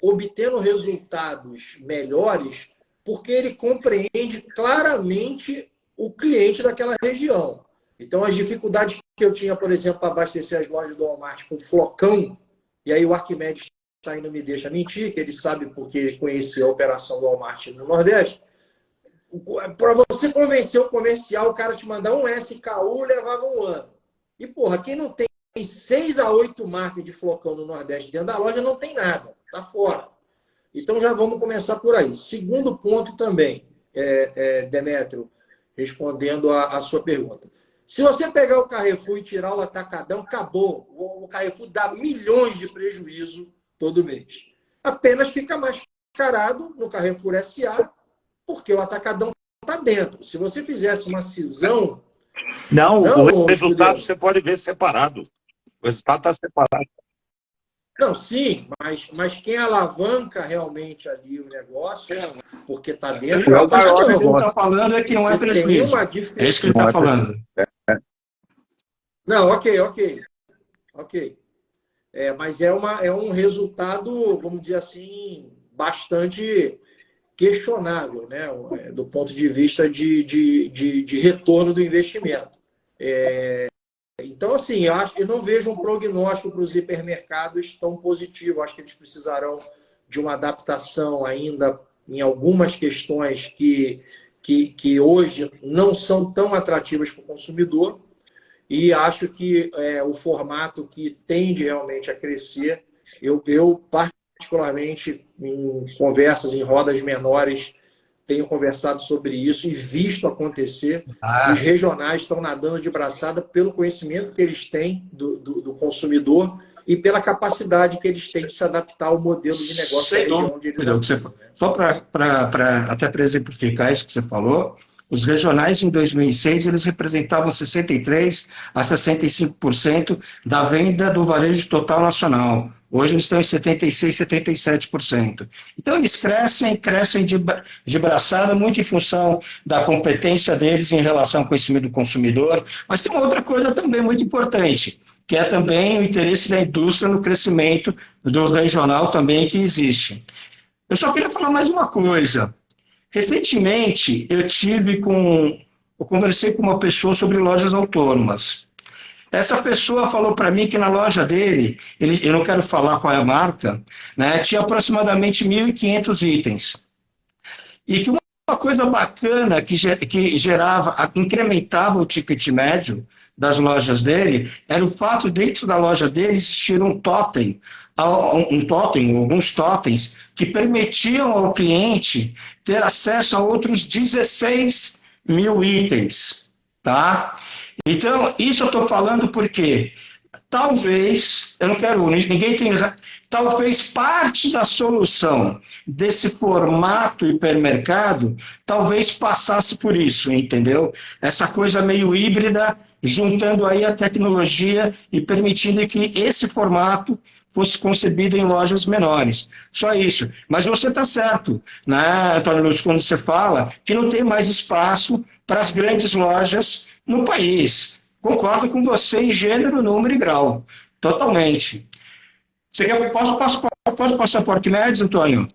obtendo resultados melhores, porque ele compreende claramente o cliente daquela região. Então, as dificuldades que eu tinha, por exemplo, para abastecer as lojas do Walmart com flocão, e aí o Arquimedes aí não me deixa mentir, que ele sabe porque ele conheceu a operação do Walmart no Nordeste. Para você convencer o comercial, o cara te mandar um SKU levava um ano. E, porra, quem não tem 6 a 8 marcas de flocão no Nordeste dentro da loja não tem nada, tá fora. Então já vamos começar por aí. Segundo ponto também, Demétrio, respondendo a sua pergunta. Se você pegar o Carrefour e tirar o atacadão, acabou. O Carrefour dá milhões de prejuízo todo mês. Apenas fica mais carado no Carrefour SA, porque o atacadão está dentro. Se você fizesse uma cisão... Não, o resultado Escudeiro. você pode ver separado. O resultado está separado. Não, sim, mas quem alavanca realmente ali o negócio, porque está dentro, É o que a gente atacadão. está falando é que não é prejuízo. É isso que ele está falando. Não, ok. Mas é um resultado, vamos dizer assim, bastante questionável, né? Do ponto de vista de retorno do investimento. Então, assim, eu não vejo um prognóstico para os hipermercados tão positivo. Acho que eles precisarão de uma adaptação ainda em algumas questões que hoje não são tão atrativas para o consumidor. E acho que o formato que tende realmente a crescer, eu particularmente, em conversas em rodas menores, tenho conversado sobre isso e visto acontecer. Os regionais estão nadando de braçada pelo conhecimento que eles têm do consumidor e pela capacidade que eles têm de se adaptar ao modelo de negócio da região onde eles atuam. Só até para exemplificar isso que você falou, os regionais em 2006 eles representavam 63% a 65% da venda do varejo total nacional. Hoje eles estão em 76%, 77%. Então eles crescem de braçada, muito em função da competência deles em relação ao conhecimento do consumidor. Mas tem uma outra coisa também muito importante, que é também o interesse da indústria no crescimento do regional também que existe. Eu só queria falar mais uma coisa. Recentemente, eu conversei com uma pessoa sobre lojas autônomas. Essa pessoa falou para mim que na loja dele, eu não quero falar qual é a marca, né, tinha aproximadamente 1.500 itens. E que uma coisa bacana que incrementava o ticket médio das lojas dele, era o fato dentro da loja dele existir um totem, alguns totens, que permitiam ao cliente ter acesso a outros 16 mil itens, tá? Então, isso eu estou falando porque talvez, eu não quero, ninguém tem, talvez parte da solução desse formato hipermercado, talvez passasse por isso, entendeu? Essa coisa meio híbrida, juntando aí a tecnologia e permitindo que esse formato fosse concebido em lojas menores. Só isso. Mas você está certo, né, Antônio Lúcio, quando você fala que não tem mais espaço para as grandes lojas no país. Concordo com você em gênero, número e grau. Totalmente. Você quer, posso passar por Arquimedes, Antônio?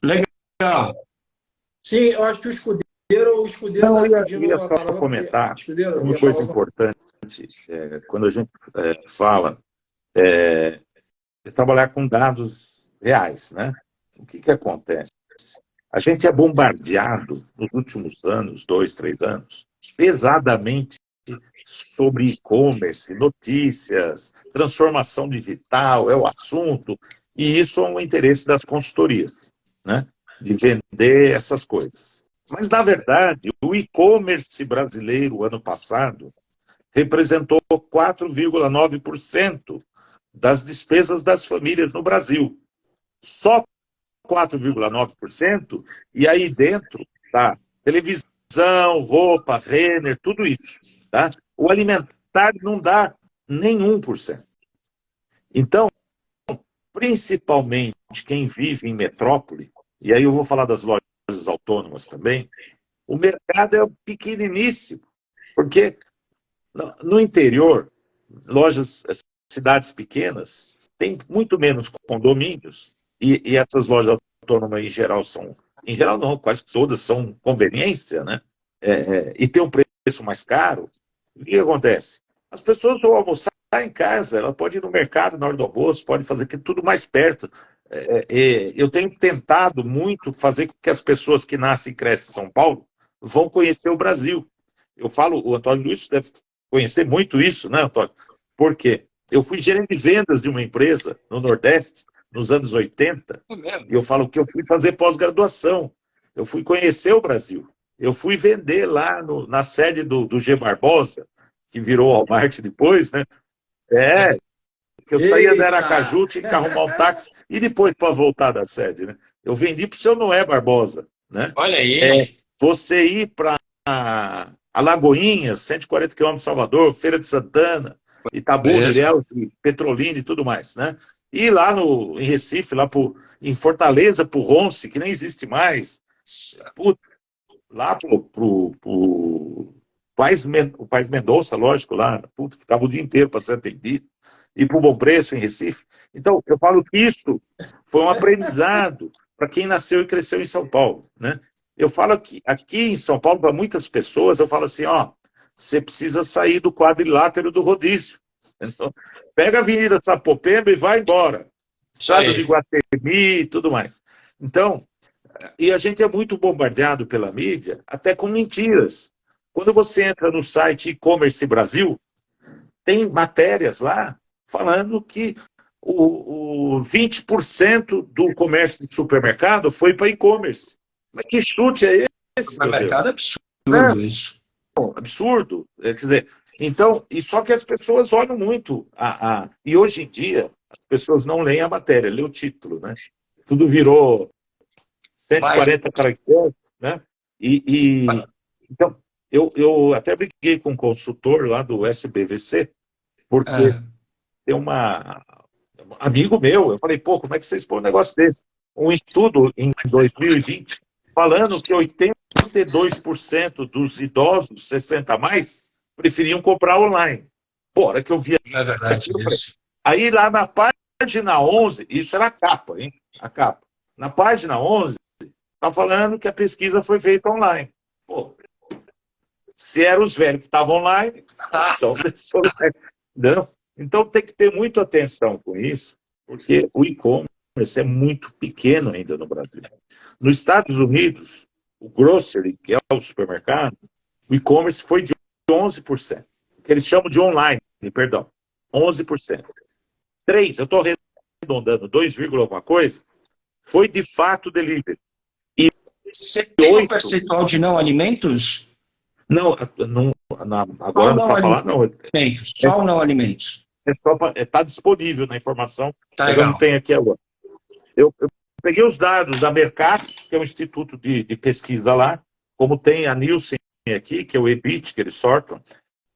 Legal. Sim, eu acho que o escudeiro Não, está eu pedindo ia uma só palavra. comentar Escudeiro, uma coisa importante. Quando a gente fala trabalhar com dados reais, né? O que acontece? A gente é bombardeado nos últimos anos, 2, 3 anos, pesadamente sobre e-commerce, notícias, transformação digital, é o assunto, e isso é um interesse das consultorias, né? De vender essas coisas. Mas, na verdade, o e-commerce brasileiro, ano passado, representou 4,9% das despesas das famílias no Brasil. Só 4,9%, e aí dentro tá televisão, roupa, Renner, tudo isso. Tá? O alimentar não dá nem 1%. Então, principalmente quem vive em metrópole, e aí eu vou falar das lojas autônomas também, o mercado é pequeniníssimo, porque no interior, lojas, cidades pequenas, tem muito menos condomínios, e essas lojas autônomas em geral são, em geral não, quase todas são conveniência, né? E tem um preço mais caro. O que acontece? As pessoas vão almoçar em casa, ela pode ir no mercado na hora do almoço, pode fazer tudo mais perto. Eu tenho tentado muito fazer com que as pessoas que nascem e crescem em São Paulo vão conhecer o Brasil. Eu falo, o Antônio Luiz deve conhecer muito isso, né, Antônio? Por quê? Eu fui gerente de vendas de uma empresa no Nordeste, nos anos 80, e eu falo que eu fui fazer pós-graduação. Eu fui conhecer o Brasil. Eu fui vender lá na sede do G. Barbosa, que virou Walmart depois, né? É, que eu saía da Eita! Aracaju, tinha que arrumar um táxi, e depois para voltar da sede, né? Eu vendi para o seu Noé Barbosa, né? Olha aí. Você ir para Alagoinhas, 140 quilômetros de Salvador, Feira de Santana, Itabuna, Mesmo. Ilhéus, Petrolina e tudo mais, né? E lá em Recife, em Fortaleza, pro Ronce, que nem existe mais. Putz, lá o Paz Mendonça, lógico, lá, putz, ficava o dia inteiro para ser atendido. E pro Bom Preço, em Recife. Então, eu falo que isso foi um aprendizado para quem nasceu e cresceu em São Paulo, né? Eu falo que aqui em São Paulo, para muitas pessoas, eu falo assim, ó, você precisa sair do quadrilátero do rodízio. Então, pega a Avenida Sapopemba e vai embora. Estado de Guatemi e tudo mais. Então, e a gente é muito bombardeado pela mídia, até com mentiras. Quando você entra no site e-commerce Brasil, tem matérias lá falando que o 20% do comércio de supermercado foi para e-commerce. Mas que chute é esse, meu Deus? Supermercado é absurdo isso. Absurdo. Quer dizer, então, e só que as pessoas olham muito. E hoje em dia, as pessoas não leem a matéria, lê o título, né? Tudo virou 140 caracteres, né? Então, eu até briguei com um consultor lá do SBVC, porque tem um amigo meu, eu falei, pô, como é que vocês põem um negócio desse? Um estudo em 2020 falando que 82% dos idosos 60 a mais preferiam comprar online. Pô, hora que eu vi... Não é verdade isso. Aí lá na página 11, isso era a capa, hein? A capa. Na página 11, está falando que a pesquisa foi feita online. Pô, se eram os velhos que estavam online, são pessoas... Não. Então tem que ter muita atenção com isso, porque o e-commerce é muito pequeno ainda no Brasil. Nos Estados Unidos, o grocery, que é o supermercado, o e-commerce foi de 11%, que eles chamam de online, perdão, 11%. 3%, eu estou arredondando, 2, alguma coisa, foi de fato delivery. E você tem um percentual de não alimentos? Não, agora não para falar, não. Só não alimentos. Está disponível na informação, Tá, mas legal. eu não tenho aqui agora. Eu peguei os dados da Mercatus, que é um instituto de pesquisa lá, como tem a Nielsen aqui, que é o EBIT, que eles sortam,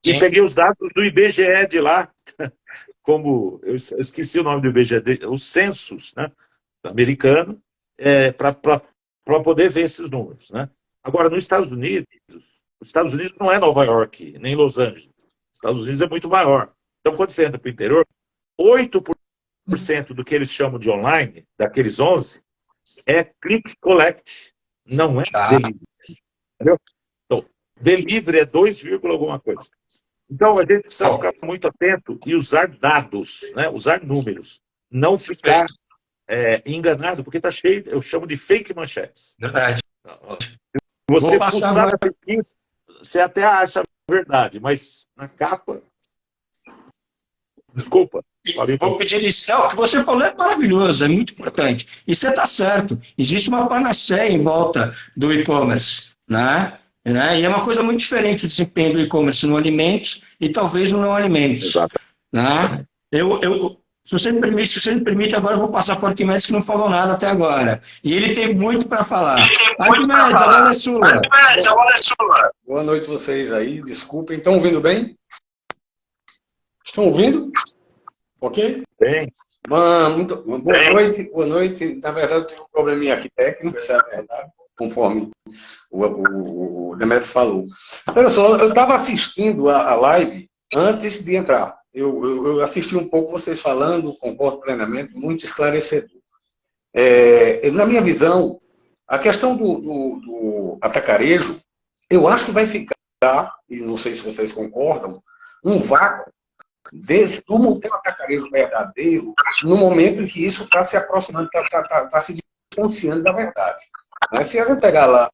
Sim. E peguei os dados do IBGE de lá, como eu esqueci o nome do IBGE, os censos, né, americano, para poder ver esses números, né? Agora, nos Estados Unidos, os Estados Unidos não é Nova York, nem Los Angeles. Os Estados Unidos é muito maior. Então, quando você entra para o interior, 8% do que eles chamam de online, daqueles 11, é click collect, não é delivery. Entendeu? Então, delivery é 2, alguma coisa. Então, a gente precisa ficar muito atento e usar dados, né? Usar números. Não ficar enganado, porque está cheio, eu chamo de fake manchetes. Verdade. Você fuçar na pesquisa, você até acha verdade, mas na capa... Desculpa. Vou pedir lição. O que você falou é maravilhoso, é muito importante. E você está certo. Existe uma panaceia em volta do e-commerce, né? E é uma coisa muito diferente o desempenho do e-commerce no alimentos e talvez no não alimentos. Exato. Né? Se você me permite, agora eu vou passar para o Arquimedes, que não falou nada até agora. E ele tem muito para falar. Arquimedes, a bola é sua. Boa noite vocês aí, desculpem. Estão ouvindo bem? Estão ouvindo? Ok? Bem. Boa noite. Na verdade, eu tenho um probleminha aqui técnico, essa é a verdade, conforme o Demetrio falou. Olha só, eu estava assistindo a live antes de entrar. Eu assisti um pouco vocês falando, concordo plenamente, muito esclarecedor. Na minha visão, a questão do atacarejo, eu acho que vai ficar, e não sei se vocês concordam, um vácuo do modelo atacarejo verdadeiro no momento em que isso está se aproximando, está se distanciando da verdade. Se a gente pegar lá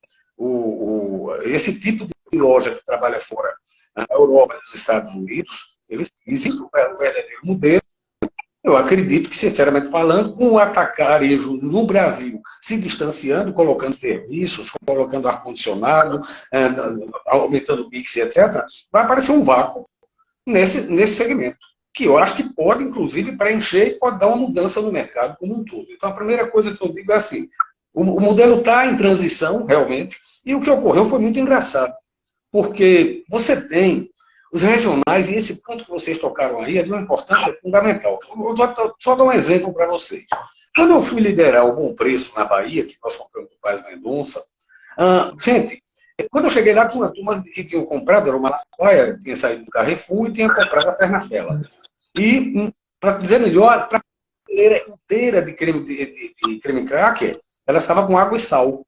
esse tipo de loja que trabalha fora, na Europa e nos Estados Unidos, existe um verdadeiro modelo. Eu acredito que, sinceramente falando, com o atacarejo no Brasil se distanciando, colocando serviços, colocando ar-condicionado, aumentando o mix, etc., vai aparecer um vácuo. nesse segmento, que eu acho que pode, inclusive, preencher e pode dar uma mudança no mercado como um todo. Então, a primeira coisa que eu digo é assim, o modelo está em transição, realmente, e o que ocorreu foi muito engraçado, porque você tem os regionais, e esse ponto que vocês tocaram aí é de uma importância fundamental. Eu vou só dar um exemplo para vocês. Quando eu fui liderar o Bom Preço na Bahia, que nós compramos do Paz Mendonça, gente, quando eu cheguei lá, tinha uma turma que tinha comprado, era uma Malafaia, tinha saído do Carrefour e tinha comprado a Fernafela. E, para dizer melhor, a prateleira inteira de creme cracker, ela estava com água e sal.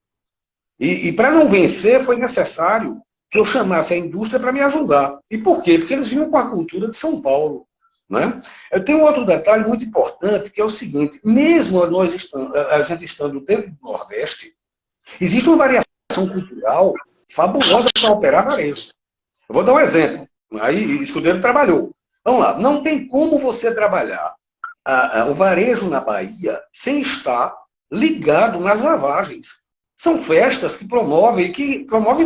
E para não vencer, foi necessário que eu chamasse a indústria para me ajudar. E por quê? Porque eles vinham com a cultura de São Paulo. Né? Eu tenho outro detalhe muito importante, que é o seguinte, mesmo a gente estando dentro do Nordeste, existe uma variação cultural fabulosa para operar varejo. Eu vou dar um exemplo. Aí, Escudeiro trabalhou. Vamos lá. Não tem como você trabalhar o varejo na Bahia sem estar ligado nas lavagens. São festas que promovem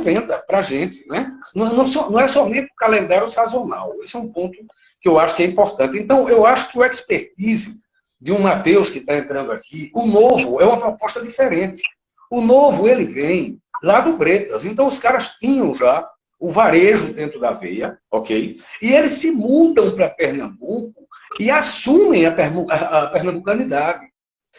venda para a gente. Né? Não é somente o calendário sazonal. Esse é um ponto que eu acho que é importante. Então, eu acho que o expertise de um Matheus que está entrando aqui, o novo é uma proposta diferente. O novo, ele vem lá do Bretas. Então, os caras tinham já o varejo dentro da veia, ok? E eles se mudam para Pernambuco e assumem a pernambucanidade.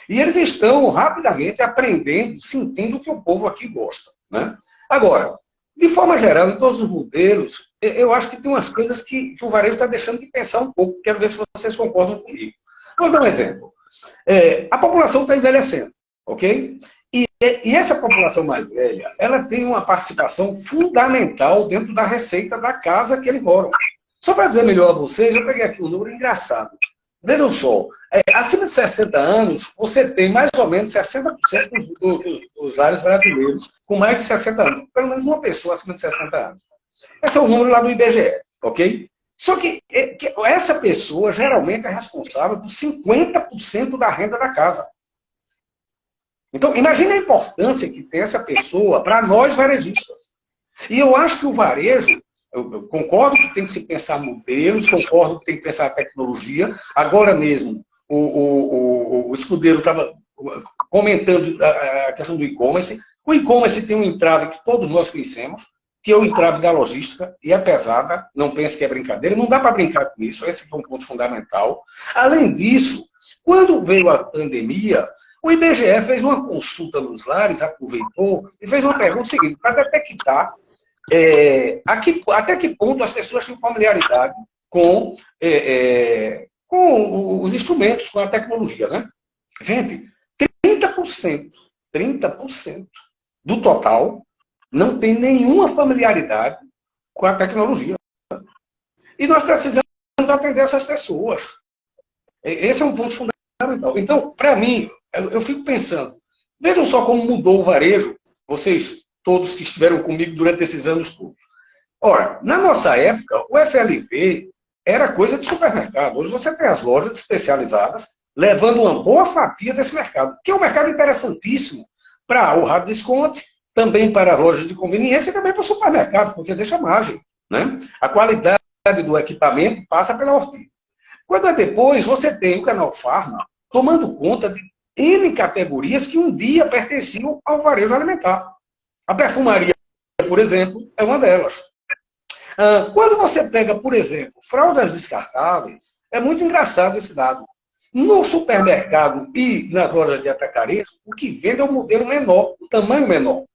E eles estão rapidamente aprendendo, sentindo o que o povo aqui gosta. Né? Agora, de forma geral, em todos os modelos, eu acho que tem umas coisas que o varejo está deixando de pensar um pouco. Quero ver se vocês concordam comigo. Vou dar um exemplo. A população está envelhecendo, ok? E essa população mais velha, ela tem uma participação fundamental dentro da receita da casa que eles moram. Só para dizer melhor a vocês, eu peguei aqui um número engraçado. Vejam só, acima de 60 anos, você tem mais ou menos 60% dos lares brasileiros com mais de 60 anos. Pelo menos uma pessoa acima de 60 anos. Esse é o número lá do IBGE, ok? Só que essa pessoa geralmente é responsável por 50% da renda da casa. Então, imagine a importância que tem essa pessoa para nós varejistas. E eu acho que o varejo, eu concordo que tem que se pensar modelos, concordo que tem que pensar tecnologia. Agora mesmo, o Escudeiro estava comentando a questão do e-commerce. O e-commerce tem um entrave que todos nós conhecemos, que é o entrave da logística, e é pesada, não pense que é brincadeira, não dá para brincar com isso, esse é um ponto fundamental. Além disso, quando veio a pandemia, o IBGE fez uma consulta nos lares, aproveitou, e fez uma pergunta seguinte, para detectar até que ponto as pessoas têm familiaridade com os instrumentos, com a tecnologia. Né? Gente, 30% do total não tem nenhuma familiaridade com a tecnologia. E nós precisamos atender essas pessoas. Esse é um ponto fundamental. Então, para mim, eu fico pensando, vejam só como mudou o varejo, vocês todos que estiveram comigo durante esses anos todos. Ora, na nossa época, o FLV era coisa de supermercado. Hoje você tem as lojas especializadas levando uma boa fatia desse mercado, que é um mercado interessantíssimo para o hard discount, também para as lojas de conveniência e também para o supermercado, porque deixa margem. Né? A qualidade do equipamento passa pela hortinha. Quando é depois, você tem o Canal Farma tomando conta de N categorias que um dia pertenciam ao varejo alimentar. A perfumaria, por exemplo, é uma delas. Quando você pega, por exemplo, fraldas descartáveis, é muito engraçado esse dado. No supermercado e nas lojas de atacarejo, o que vende é um modelo menor, um tamanho menor.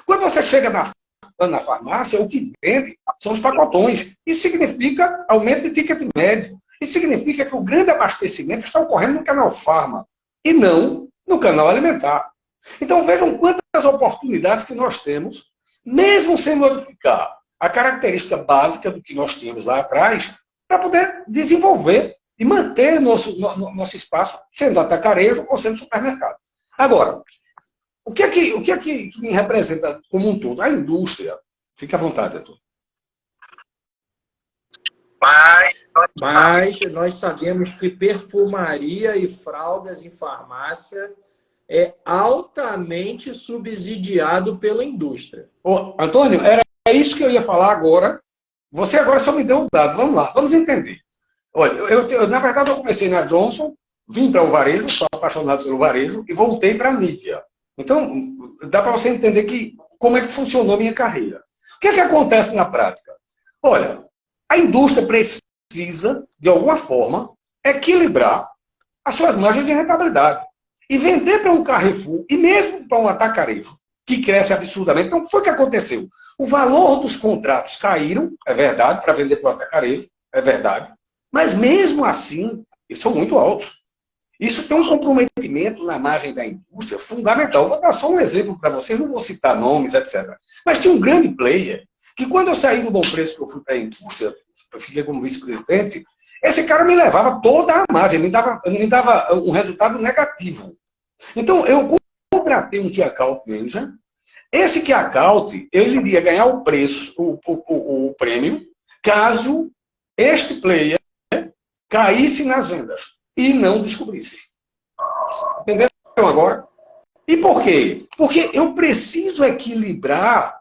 Quando você chega na farmácia, o que vende são os pacotões. Isso significa aumento de ticket médio. Isso significa que o grande abastecimento está ocorrendo no canal Farma e não no canal alimentar. Então vejam quantas oportunidades que nós temos, mesmo sem modificar a característica básica do que nós tínhamos lá atrás, para poder desenvolver e manter nosso espaço, sendo atacarejo ou sendo supermercado. Agora, o que é que me representa como um todo? A indústria. Fique à vontade, Arthur. Mas nós sabemos que perfumaria e fraldas em farmácia é altamente subsidiado pela indústria. Antônio, era isso que eu ia falar agora, Você agora só me deu um dado. Vamos lá, vamos entender. Olha, na verdade, eu comecei na Johnson, vim para o varejo, sou apaixonado pelo varejo, e voltei para a Nivea. Então, dá para você entender como é que funcionou a minha carreira. O que é que acontece na prática? Olha, a indústria precisa, de alguma forma, equilibrar as suas margens de rentabilidade. E vender para um Carrefour, e mesmo para um atacarejo, que cresce absurdamente. Então, o que foi que aconteceu? O valor dos contratos caíram, é verdade, para vender para o atacarejo, é verdade. Mas, mesmo assim, eles são muito altos. Isso tem um comprometimento na margem da indústria fundamental. Vou dar só um exemplo para vocês, não vou citar nomes, etc. Mas tinha um grande player que, quando eu saí do Bom Preço, que eu fui para a indústria, eu fiquei como vice-presidente, esse cara me levava toda a margem, me dava um resultado negativo. Então, eu contratei um Key Account Manager. Esse Key Account, ele iria ganhar o preço, o prêmio, caso este player caísse nas vendas e não descobrisse. Entenderam agora? E por quê? Porque eu preciso equilibrar,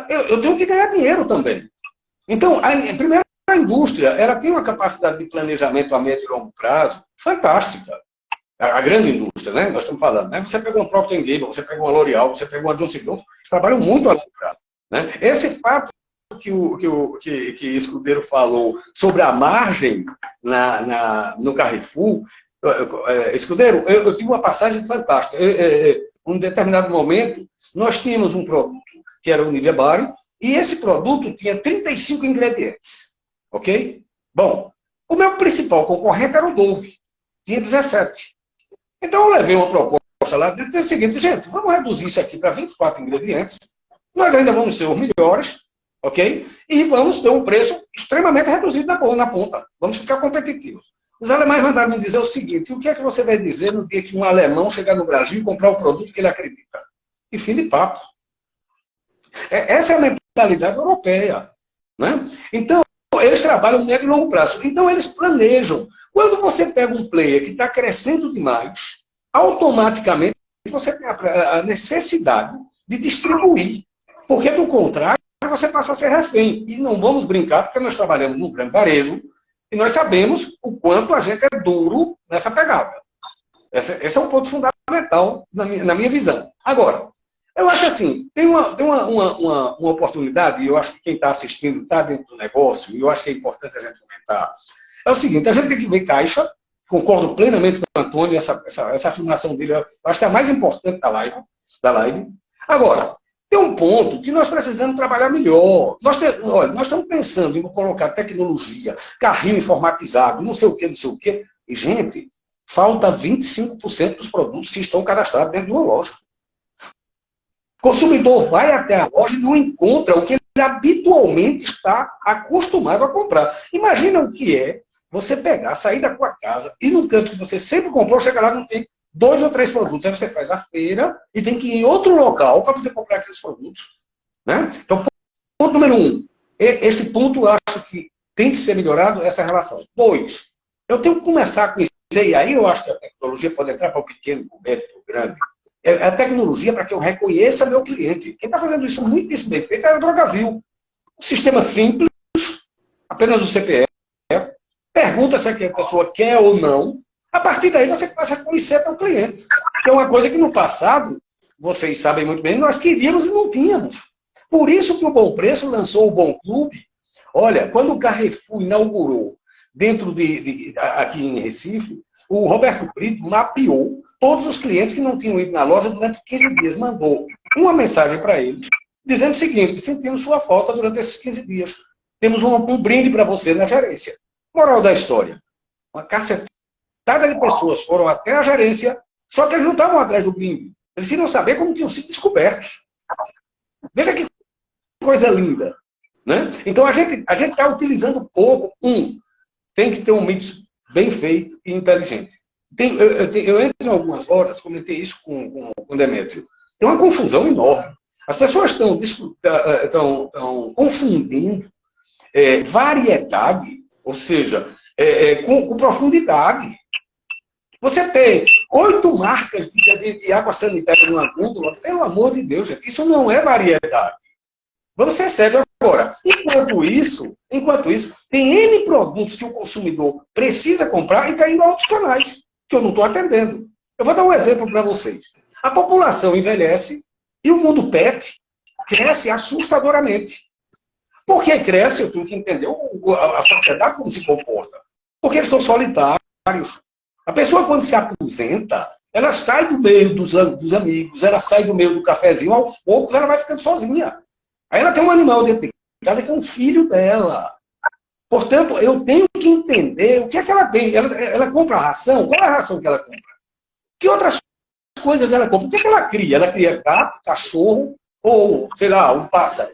eu tenho que ganhar dinheiro também. Então, primeiro, a indústria, ela tem uma capacidade de planejamento a médio e longo prazo fantástica. A grande indústria, né? Nós estamos falando, né? Você pegou um Procter & Gamble, você pegou uma L'Oréal, você pegou uma Johnson & Johnson, eles trabalham muito a longo prazo. Né? Esse fato que Escudeiro falou sobre a margem no Carrefour, Escudeiro, eu tive uma passagem fantástica. Em um determinado momento, nós tínhamos um produto que era o Nivea Body, e esse produto tinha 35 ingredientes. Ok? Bom, o meu principal concorrente era o Dove, tinha 17. Então eu levei uma proposta lá, dizendo o seguinte, gente, vamos reduzir isso aqui para 24 ingredientes, nós ainda vamos ser os melhores, ok? E vamos ter um preço extremamente reduzido na ponta. Vamos ficar competitivos. Os alemães mandaram me dizer o seguinte, o que é que você vai dizer no dia que um alemão chegar no Brasil e comprar o produto que ele acredita? E fim de papo. Essa é a mentalidade europeia. Né? Então, eles trabalham no médio e longo prazo. Então, eles planejam. Quando você pega um player que está crescendo demais, automaticamente você tem a necessidade de distribuir. Porque, do contrário, você passa a ser refém. E não vamos brincar, porque nós trabalhamos no grande varejo e nós sabemos o quanto a gente é duro nessa pegada. Esse é um ponto fundamental na minha visão. Agora, eu acho assim, tem uma oportunidade, e eu acho que quem está assistindo está dentro do negócio, e eu acho que é importante a gente comentar. É o seguinte, a gente tem que ver caixa, concordo plenamente com o Antônio, essa afirmação dele, eu acho que é a mais importante da live. Agora, tem um ponto que nós precisamos trabalhar melhor. Nós estamos pensando em colocar tecnologia, carrinho informatizado, não sei o quê. E, gente, falta 25% dos produtos que estão cadastrados dentro de uma loja. O consumidor vai até a loja e não encontra o que ele habitualmente está acostumado a comprar. Imagina o que é você pegar, sair da sua casa, ir num canto que você sempre comprou, chegar lá e não tem 2 ou 3 produtos. Aí você faz a feira e tem que ir em outro local para poder comprar aqueles produtos. Né? Então, ponto número 1. Este ponto eu acho que tem que ser melhorado, essa relação. 2. Eu tenho que começar a conhecer, e aí eu acho que a tecnologia pode entrar para o pequeno, para o médio, para o grande. É a tecnologia para que eu reconheça meu cliente. Quem está fazendo isso muito bem feito é a Drogasil. Um sistema simples, apenas o CPF, pergunta se a pessoa quer ou não, a partir daí você começa a conhecer teu cliente. Que é uma coisa que no passado, vocês sabem muito bem, nós queríamos e não tínhamos. Por isso que o Bom Preço lançou o Bom Clube. Olha, quando o Carrefour inaugurou dentro aqui em Recife, o Roberto Brito mapeou todos os clientes que não tinham ido na loja durante 15 dias. Mandou uma mensagem para eles, dizendo o seguinte, sentimos sua falta durante esses 15 dias. Temos um brinde para você na gerência. Moral da história. Uma cacetada de pessoas foram até a gerência, só que eles não estavam atrás do brinde. Eles queriam saber como tinham sido descobertos. Veja que coisa linda. Né? Então, a gente está utilizando pouco. Tem que ter um mix bem feito e inteligente. Eu entro em algumas lojas, comentei isso com o Demétrio. Tem uma confusão enorme. As pessoas estão confundindo variedade, ou seja, com profundidade. Você tem 8 marcas de água sanitária numa gôndola, pelo amor de Deus, gente, isso não é variedade. Vamos ser sérios Agora, enquanto isso, tem N produtos que o consumidor precisa comprar e está indo a outros canais, que eu não estou atendendo. Eu vou dar um exemplo para vocês. A população envelhece e o mundo pet cresce assustadoramente. Por que cresce? Eu tenho que entender a sociedade como se comporta. Porque eles estão solitários. A pessoa, quando se aposenta, ela sai do meio dos amigos, ela sai do meio do cafezinho, aos poucos ela vai ficando sozinha. Aí ela tem um animal dentro de casa que é um filho dela. Portanto, eu tenho que entender o que é que ela tem. Ela compra ração? Qual é a ração que ela compra? Que outras coisas ela compra? O que é que ela cria? Ela cria gato, cachorro ou, sei lá, um pássaro.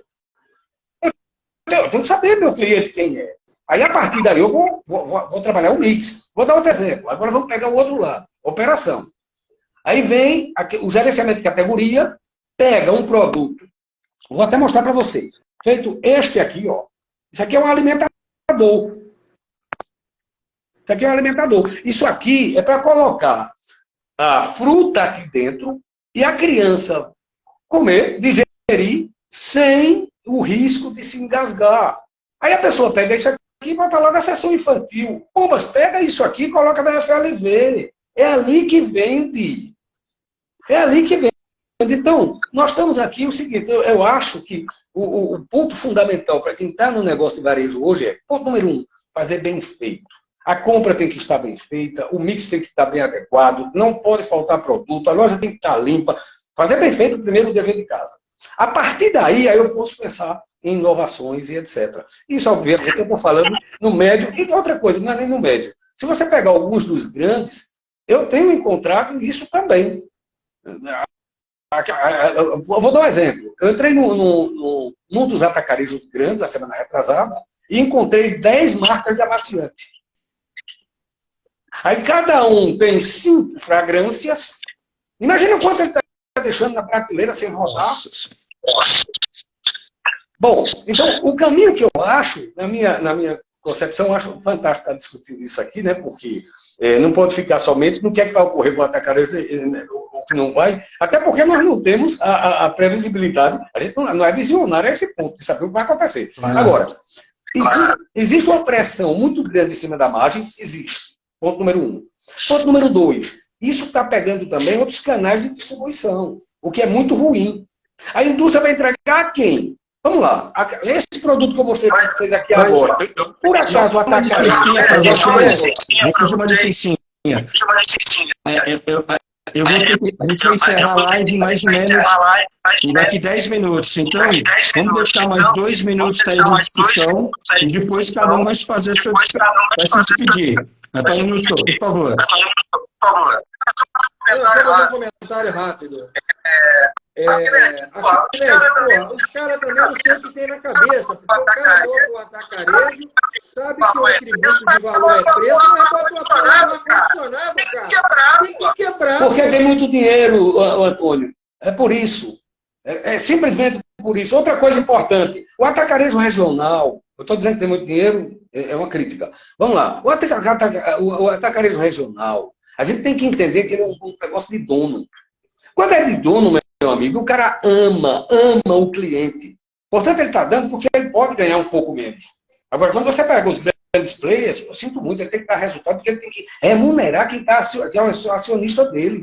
Eu tenho que saber meu cliente quem é. Aí, a partir daí, eu vou trabalhar um mix. Vou dar outro exemplo. Agora vamos pegar o outro lado. Operação. Aí vem o gerenciamento de categoria, pega um produto. Vou até mostrar para vocês. Feito este aqui, ó. Isso aqui é um alimentador. Isso aqui é um alimentador. Isso aqui é para colocar a fruta aqui dentro e a criança comer, digerir, sem o risco de se engasgar. Aí a pessoa pega isso aqui e bota lá na seção infantil. Pô, mas pega isso aqui e coloca na FLV. É ali que vende. É ali que vende. Então, nós estamos aqui, o seguinte, eu acho que o ponto fundamental para quem está no negócio de varejo hoje é, ponto número 1, fazer bem feito. A compra tem que estar bem feita, o mix tem que estar bem adequado, não pode faltar produto, a loja tem que estar limpa. Fazer bem feito primeiro o dever de casa. A partir daí, aí eu posso pensar em inovações e etc. Isso, obviamente, eu estou falando no médio. E outra coisa, não é nem no médio. Se você pegar alguns dos grandes, eu tenho encontrado isso também. Eu vou dar um exemplo. Eu entrei num dos atacarejos grandes, a semana retrasada, e encontrei 10 marcas de amaciante. Aí cada um tem 5 fragrâncias. Imagina quanto ele está deixando na prateleira sem rodar. Nossa. Bom, então, o caminho que eu acho, na minha concepção, eu acho fantástico estar discutindo isso aqui, né? Porque não pode ficar somente no que é que vai ocorrer com o atacarejo ou que não vai, até porque nós não temos a previsibilidade, a gente não é visionário a esse ponto, de saber o que vai acontecer. Agora, existe uma pressão muito grande em cima da margem? Existe. Ponto número 1. Ponto número 2. Isso está pegando também outros canais de distribuição, o que é muito ruim. A indústria vai entregar a quem? Vamos lá. Esse produto que eu mostrei para vocês aqui agora, por acaso o atacarejo... Vou pedir uma licencinha. Eu vou ter que, a gente vai encerrar a live mais ou menos daqui 10 minutos. Então, vamos deixar mais 2 minutos aí de discussão e depois cada um vai fazer seu vai se despedir. Natália Nusso, por favor. Eu só vou dar um comentário rápido. Os caras também não sei o que tem na cabeça, porque o cara do atacarejo sabe que o atributo de valor é preço, não é para botar no ar-condicionado, cara. Tem que quebrar. Porque tem muito dinheiro, Antônio. É por isso. É simplesmente por isso. Outra coisa importante, o atacarejo regional, eu estou dizendo que tem muito dinheiro, é uma crítica. Vamos lá. O atacarejo regional, a gente tem que entender que ele é um negócio de dono. Quando é de dono, meu amigo, o cara ama o cliente. Portanto, ele está dando porque ele pode ganhar um pouco menos. Agora, quando você pega os grandes players, eu sinto muito, ele tem que dar resultado porque ele tem que remunerar quem é o acionista dele.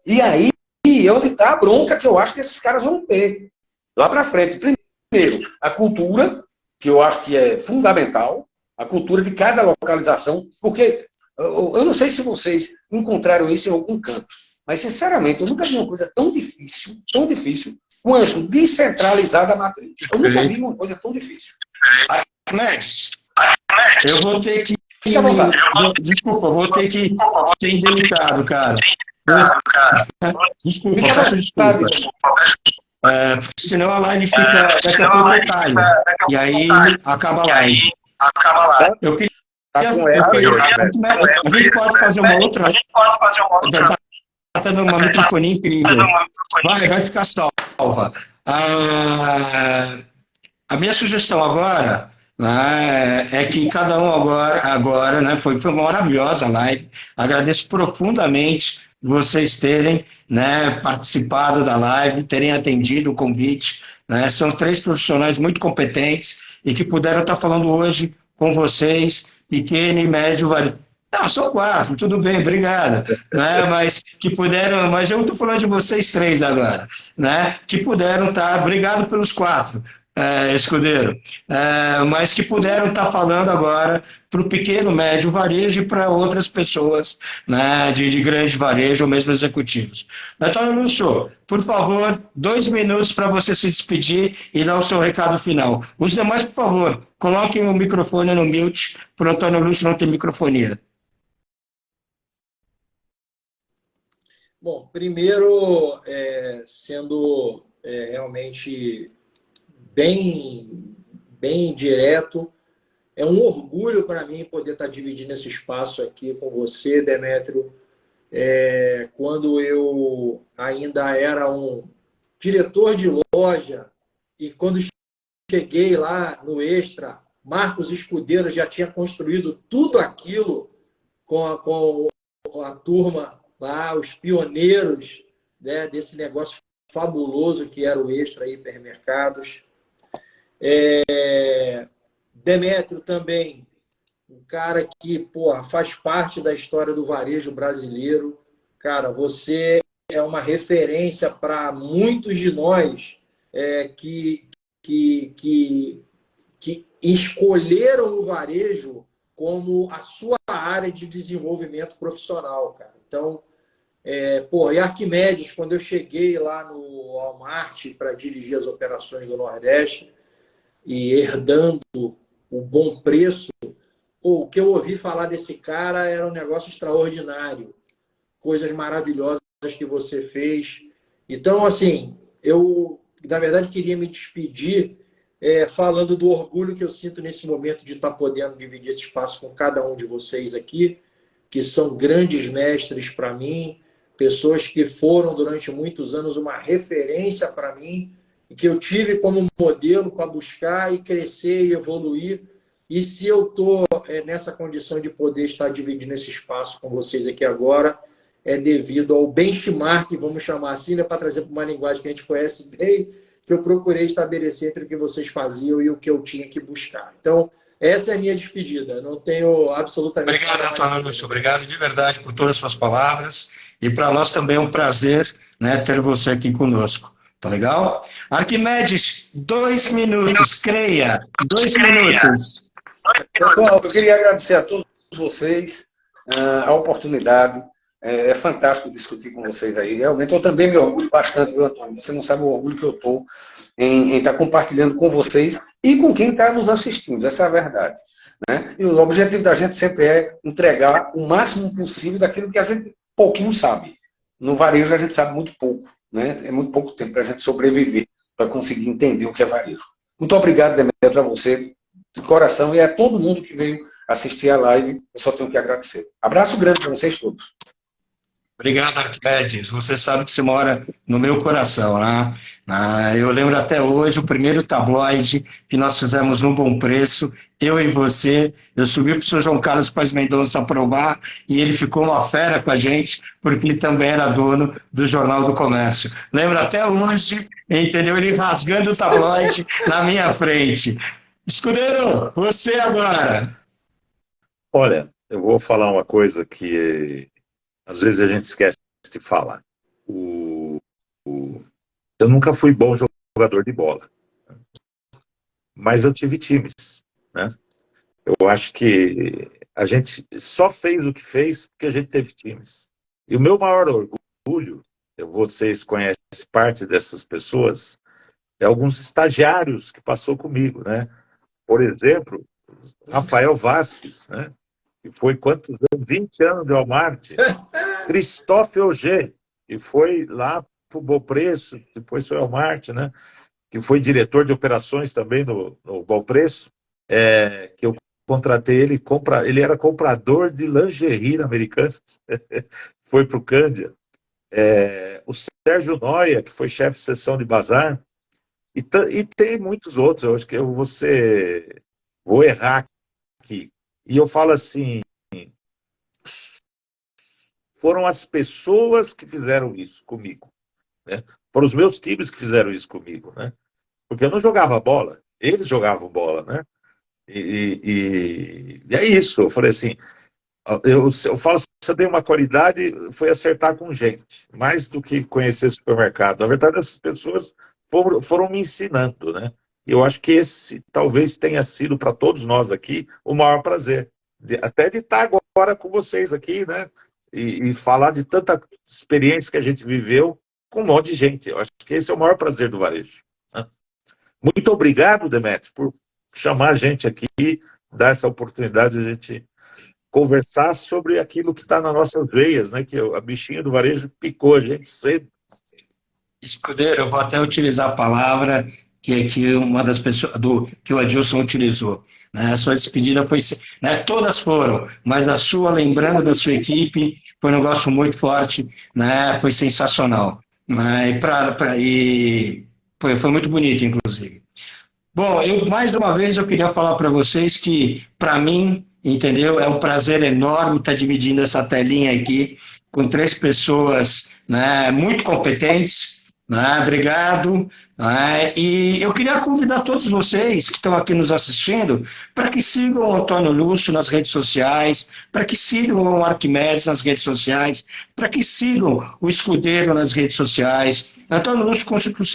E aí é onde está a bronca que eu acho que esses caras vão ter. Lá para frente, primeiro, a cultura, que eu acho que é fundamental, a cultura de cada localização, porque eu não sei se vocês encontraram isso em algum canto, mas, sinceramente, eu nunca vi uma coisa tão difícil, quanto descentralizar a matriz. Eu nunca vi uma coisa tão difícil. Arquimedes, eu vou ter que... Desculpa, vou ter que ser indelicado, cara. Desculpa, peço desculpa. Porque senão a live fica daqui a pouco detalhe. E aí acaba a live. Eu queria... A gente pode fazer uma outra... Está dando uma microfonia incrível. Vai ficar salva. A minha sugestão agora, né, é que cada um agora, né, foi uma maravilhosa live. Agradeço profundamente vocês terem, né, participado da live, terem atendido o convite né? São três profissionais muito competentes e que puderam estar falando hoje com vocês, pequeno e médio varejo. Não, são quatro, tudo bem, obrigado. Né? Mas que puderam, mas eu estou falando de vocês três agora, né? Que puderam estar, obrigado pelos quatro, escudeiro, mas que puderam estar falando agora para o pequeno, médio varejo e para outras pessoas, né, de grande varejo ou mesmo executivos. Antônio Lúcio, por favor, 2 minutos para você se despedir e dar o seu recado final. Os demais, por favor, coloquem o microfone no mute, para o Antônio Lúcio não ter microfonia. Bom, primeiro, sendo realmente bem direto, é um orgulho para mim poder estar dividindo esse espaço aqui com você, Demétrio. Quando eu ainda era um diretor de loja e quando cheguei lá no Extra, Marcos Escudeiro já tinha construído tudo aquilo com a turma lá, os pioneiros, né, desse negócio fabuloso que era o Extra Hipermercados. Demétrio também, um cara que, porra, faz parte da história do varejo brasileiro. Cara, você é uma referência para muitos de nós que escolheram o varejo como a sua área de desenvolvimento profissional, cara. Então, e Arquimedes, quando eu cheguei lá no Walmart para dirigir as operações do Nordeste e herdando o bom preço, o que eu ouvi falar desse cara era um negócio extraordinário. Coisas maravilhosas que você fez. Então, assim, eu, na verdade, queria me despedir falando do orgulho que eu sinto nesse momento de estar podendo dividir esse espaço com cada um de vocês aqui, que são grandes mestres para mim, pessoas que foram durante muitos anos uma referência para mim e que eu tive como modelo para buscar e crescer e evoluir. E se eu estou nessa condição de poder estar dividindo esse espaço com vocês aqui agora, é devido ao benchmark, vamos chamar assim, né, para trazer para uma linguagem que a gente conhece bem, que eu procurei estabelecer entre o que vocês faziam e o que eu tinha que buscar. Então, essa é a minha despedida. Não tenho absolutamente Obrigado, nada mais Antônio a dizer. Lúcio. Obrigado de verdade por todas as suas palavras. E para nós também é um prazer, né, ter você aqui conosco. Tá legal? Arquimedes, 2 minutos, creia. 2 minutos. Pessoal, eu queria agradecer a todos vocês a oportunidade. É fantástico discutir com vocês aí. Realmente, eu também me orgulho bastante, viu, Antônio? Você não sabe o orgulho que eu estou em estar compartilhando com vocês e com quem está nos assistindo. Essa é a verdade. Né? E o objetivo da gente sempre é entregar o máximo possível daquilo que a gente pouquinho sabe. No varejo, a gente sabe muito pouco. Né? É muito pouco tempo para a gente sobreviver, para conseguir entender o que é varejo. Muito obrigado, Demetrio, a você, de coração, e a todo mundo que veio assistir a live. Eu só tenho que agradecer. Abraço grande para vocês todos. Obrigado, Arquimedes. Você sabe que você mora no meu coração, né? Eu lembro até hoje o primeiro tabloide que nós fizemos no Bom Preço, eu e você. Eu subi para o Sr. João Carlos Paz Mendonça aprovar e ele ficou uma fera com a gente, porque ele também era dono do Jornal do Comércio. Lembro até hoje, entendeu? Ele rasgando o tabloide na minha frente. Escudeiro, você agora. Olha, eu vou falar uma coisa que às vezes a gente esquece de falar. Eu nunca fui bom jogador de bola, mas eu tive times, né? Eu acho que a gente só fez o que fez porque a gente teve times. E o meu maior orgulho, vocês conhecem parte dessas pessoas, é alguns estagiários que passou comigo, né? Por exemplo, Rafael Vasques, né? Que foi quantos anos? 20 anos de Walmart. Christophe Auger, que foi lá para o Bom Preço, depois foi ao Walmart, né? Que foi diretor de operações também no Bom Preço, que eu contratei ele, ele era comprador de lingerie na Americanas, foi para o Cândia. O Sérgio Noia, que foi chefe de seção de bazar, e tem muitos outros, eu acho que eu vou errar aqui. E eu falo assim, foram as pessoas que fizeram isso comigo, né? Foram os meus times que fizeram isso comigo, né? porque eu não jogava bola, eles jogavam bola, né? E é isso, eu falei assim, eu falo, se eu dei uma qualidade, foi acertar com gente, mais do que conhecer supermercado. Na verdade, essas pessoas foram me ensinando, né? E eu acho que esse talvez tenha sido para todos nós aqui o maior prazer, até de estar agora com vocês aqui, né? E falar de tanta experiência que a gente viveu com um monte de gente. Eu acho que esse é o maior prazer do varejo, né? Muito obrigado, Demetrio, por chamar a gente aqui, dar essa oportunidade de a gente conversar sobre aquilo que está nas nossas veias, né? Que a bichinha do varejo picou a gente cedo. Escudeiro, eu vou até utilizar a palavra que uma das pessoas que o Adilson utilizou. Né? A sua despedida foi, né? Todas foram, mas a sua, lembrando da sua equipe, foi um negócio muito forte, né? Foi sensacional. Né? E foi muito bonito, inclusive. Bom, mais uma vez eu queria falar para vocês que, para mim, entendeu? É um prazer enorme estar dividindo essa telinha aqui com 3 pessoas, né, muito competentes, né? Obrigado. Né? E eu queria convidar todos vocês que estão aqui nos assistindo para que sigam o Antônio Lúcio nas redes sociais, para que sigam o Arquimedes nas redes sociais, para que sigam o Escudeiro nas redes sociais. Antônio Lúcio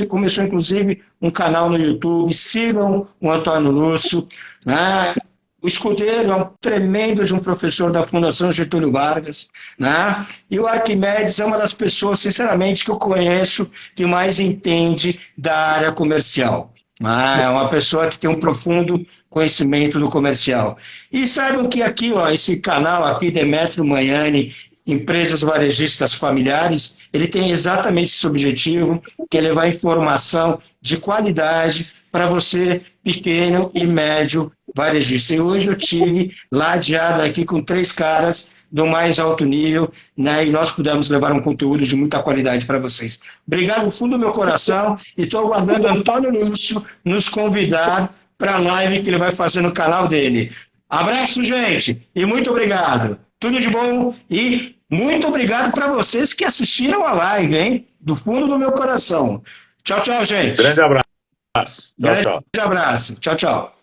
começou, inclusive, um canal no YouTube. Sigam o Antônio Lúcio. Né? O Escudeiro é um tremendo de um professor da Fundação Getúlio Vargas, né? E o Arquimedes é uma das pessoas, sinceramente, que eu conheço que mais entende da área comercial. Né? É uma pessoa que tem um profundo conhecimento do comercial. E saibam que aqui, ó, esse canal aqui, Demetrio Magnani, Empresas Varejistas Familiares, ele tem exatamente esse objetivo, que é levar informação de qualidade para você, pequeno e médio varejista. E hoje eu tive ladeado aqui com 3 caras do mais alto nível, né? E nós pudemos levar um conteúdo de muita qualidade para vocês. Obrigado do fundo do meu coração e estou aguardando Antônio Lúcio nos convidar para a live que ele vai fazer no canal dele. Abraço, gente, e muito obrigado. Tudo de bom e muito obrigado para vocês que assistiram a live, hein? Do fundo do meu coração. Tchau, tchau, gente. Grande abraço. Tchau, Grande tchau. abraço. Tchau, tchau.